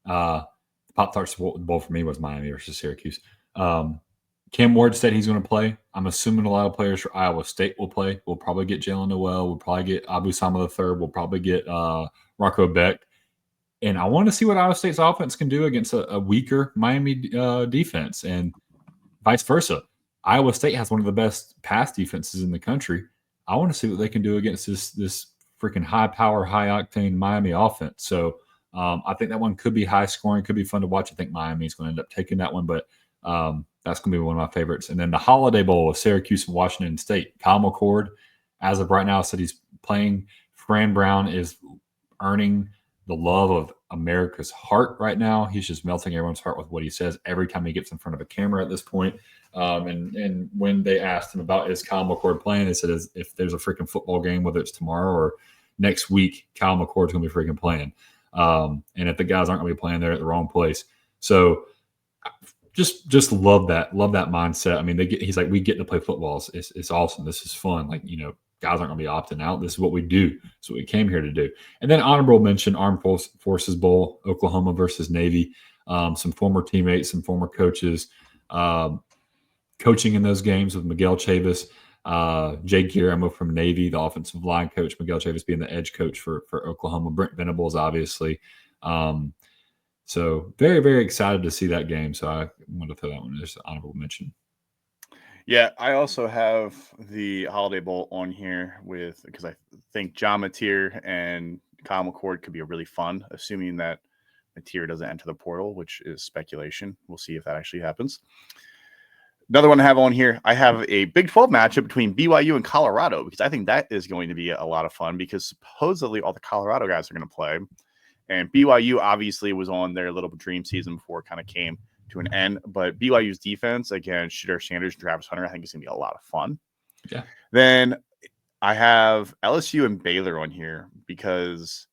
S2: The Pop-Tarts Bowl for me was Miami versus Syracuse. Cam Ward said he's going to play. I'm assuming a lot of players for Iowa State will play. We'll probably get Jalen Noel. We'll probably get Abu Sama III. We'll probably get Rocco Beck. And I want to see what Iowa State's offense can do against a weaker Miami defense and vice versa. Iowa State has one of the best pass defenses in the country. I want to see what they can do against this freaking high-power, high-octane Miami offense. So I think that one could be high-scoring, could be fun to watch. I think Miami's going to end up taking that one, but that's going to be one of my favorites. And then the Holiday Bowl with Syracuse and Washington State. Kyle McCord, as of right now, said he's playing. Fran Brown is earning the love of America's heart right now. He's just melting everyone's heart with what he says every time he gets in front of a camera at this point. And when they asked him about is Kyle McCord playing, they said if there's a freaking football game, whether it's tomorrow or next week, Kyle McCord's going to be freaking playing. And if the guys aren't going to be playing, they're at the wrong place. So just love that mindset. I mean, he's like, we get to play football. It's awesome. This is fun. Like, guys aren't going to be opting out. This is what we do. It's what we came here to do. And then honorable mention, Armed Forces Bowl, Oklahoma versus Navy. Some former teammates, some former coaches, coaching in those games with Miguel Chavis, Jake Guillermo from Navy, the offensive line coach, Miguel Chavis being the edge coach for Oklahoma, Brent Venables, obviously. So very, very excited to see that game. So I wanted to throw that one as an honorable mention.
S1: Yeah, I also have the Holiday Bowl on here because I think John Mateer and Kyle McCord could be a really fun, assuming that Mateer doesn't enter the portal, which is speculation. We'll see if that actually happens. Another one I have on here, I have a Big 12 matchup between BYU and Colorado because I think that is going to be a lot of fun because supposedly all the Colorado guys are going to play. And BYU obviously was on their little dream season before it kind of came to an end. But BYU's defense against Shedeur Sanders and Travis Hunter, I think is going to be a lot of fun.
S2: Yeah.
S1: Then I have LSU and Baylor on here because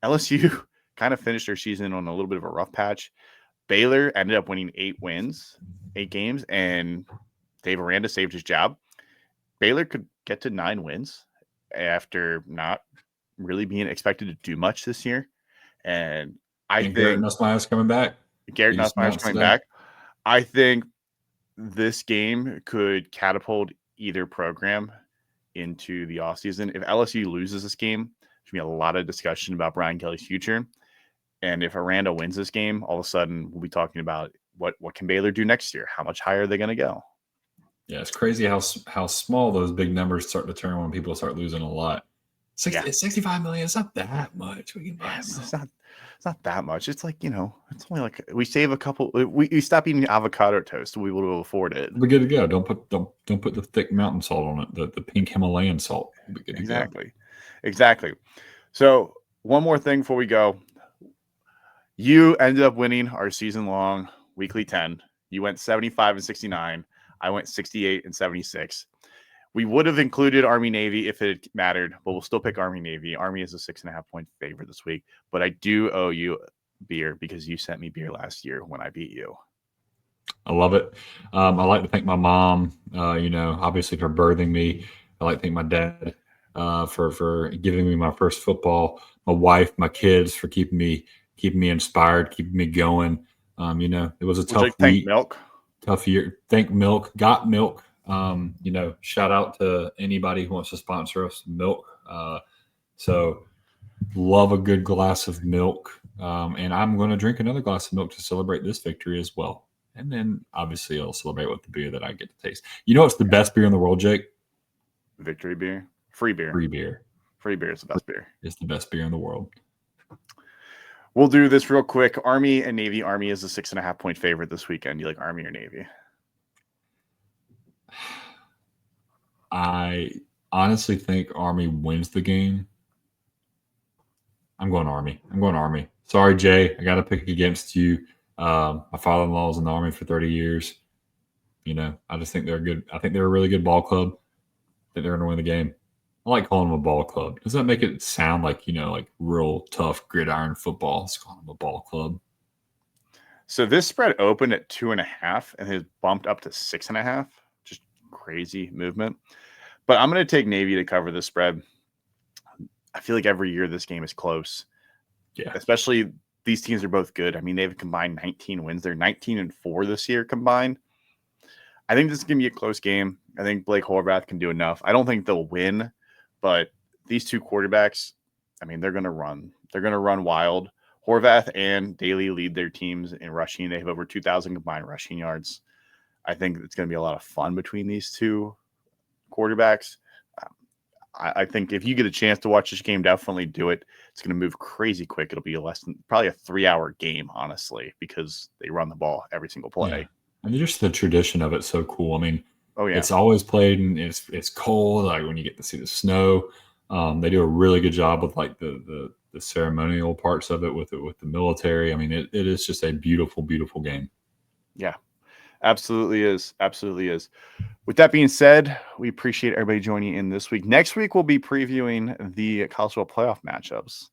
S1: LSU kind of finished their season on a little bit of a rough patch. Baylor ended up winning 8 games, and Dave Aranda saved his job. Baylor could get to 9 wins after not really being expected to do much this year. And I
S2: Garrett
S1: think
S2: Nussmeier's coming back.
S1: Garrett
S2: He just
S1: Nussmeier's
S2: announced
S1: coming
S2: today.
S1: back. I think this game could catapult either program into the offseason. If LSU loses this game, there's going to be a lot of discussion about Brian Kelly's future. And if Aranda wins this game, all of a sudden we'll be talking about what can Baylor do next year? How much higher are they going to go?
S2: Yeah, it's crazy how small those big numbers start to turn when people start losing a lot. 65 million. It's not that much.
S1: It's not that much. It's like, it's only like we save a couple. We stop eating avocado toast. We will afford it.
S2: We're good to go. Don't put the thick mountain salt on it. The pink Himalayan salt. We'll be good to go.
S1: Exactly. So one more thing before we go. You ended up winning our season-long weekly 10. You went 75 and 69. I went 68 and 76. We would have included Army Navy if it mattered, but we'll still pick Army Navy. Army is a 6.5 point favorite this week, but I do owe you beer because you sent me beer last year when I beat you.
S2: I love it. I like to thank my mom, obviously for birthing me. I like to thank my dad for giving me my first football. My wife, my kids for keeping me inspired, keeping me going. It was a tough week,
S1: Milk?
S2: Tough year. Thank Milk, got Milk. Shout out to anybody who wants to sponsor us, Milk. So love a good glass of milk. And I'm going to drink another glass of milk to celebrate this victory as well. And then obviously I'll celebrate with the beer that I get to taste. You know what's the best beer in the world, Jake?
S1: Victory beer? Free beer.
S2: Free beer.
S1: Free beer is the best beer.
S2: It's the best beer in the world.
S1: We'll do this real quick. Army and Navy. Army is a 6.5 point favorite this weekend. You like Army or Navy?
S2: I honestly think Army wins the game. I'm going Army. Sorry, Jay. I got to pick against you. My father-in-law was in the Army for 30 years. I just think they're good. I think they're a really good ball club. I think they're going to win the game. I like calling them a ball club. Does that make it sound like, like real tough gridiron football? Let's call them a ball club.
S1: So this spread opened at 2.5 and has bumped up to 6.5. Just crazy movement. But I'm going to take Navy to cover this spread. I feel like every year this game is close.
S2: Yeah.
S1: Especially these teams are both good. I mean, they've combined 19 wins. They're 19-4 this year combined. I think this is going to be a close game. I think Blake Horvath can do enough. I don't think they'll win, but these two quarterbacks, I mean, they're going to run. They're going to run wild. Horvath and Daly lead their teams in rushing. They have over 2,000 combined rushing yards. I think it's going to be a lot of fun between these two quarterbacks. I think if you get a chance to watch this game, definitely do it. It's going to move crazy quick. It'll be probably a 3-hour game, honestly, because they run the ball every single play.
S2: Yeah. And just the tradition of it's so cool. I mean,
S1: oh yeah,
S2: it's always played and it's cold. Like when you get to see the snow, they do a really good job with like the ceremonial parts of it with the military. I mean, it is just a beautiful, beautiful game.
S1: Yeah, absolutely is. Absolutely is. With that being said, we appreciate everybody joining in this week. Next week, we'll be previewing the college football playoff matchups,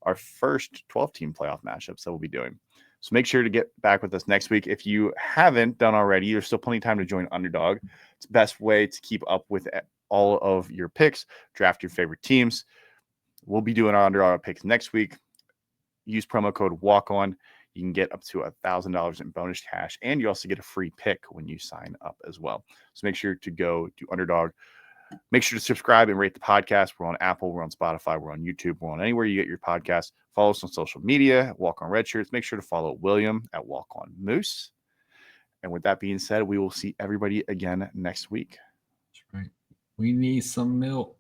S1: our first 12-team playoff matchups that we'll be doing. So make sure to get back with us next week. If you haven't done already, there's still plenty of time to join Underdog. It's the best way to keep up with all of your picks, draft your favorite teams. We'll be doing our Underdog picks next week. Use promo code WALKON. You can get up to $1,000 in bonus cash, and you also get a free pick when you sign up as well. So make sure to go to Underdog. Make sure to subscribe and rate the podcast. We're on Apple, we're on Spotify, we're on YouTube, we're on anywhere you get your podcast. Follow us on social media, Walk on Redshirts. Make sure to follow William at Walk on Moose. And with that being said, we will see everybody again next week.
S2: That's right. We need some milk.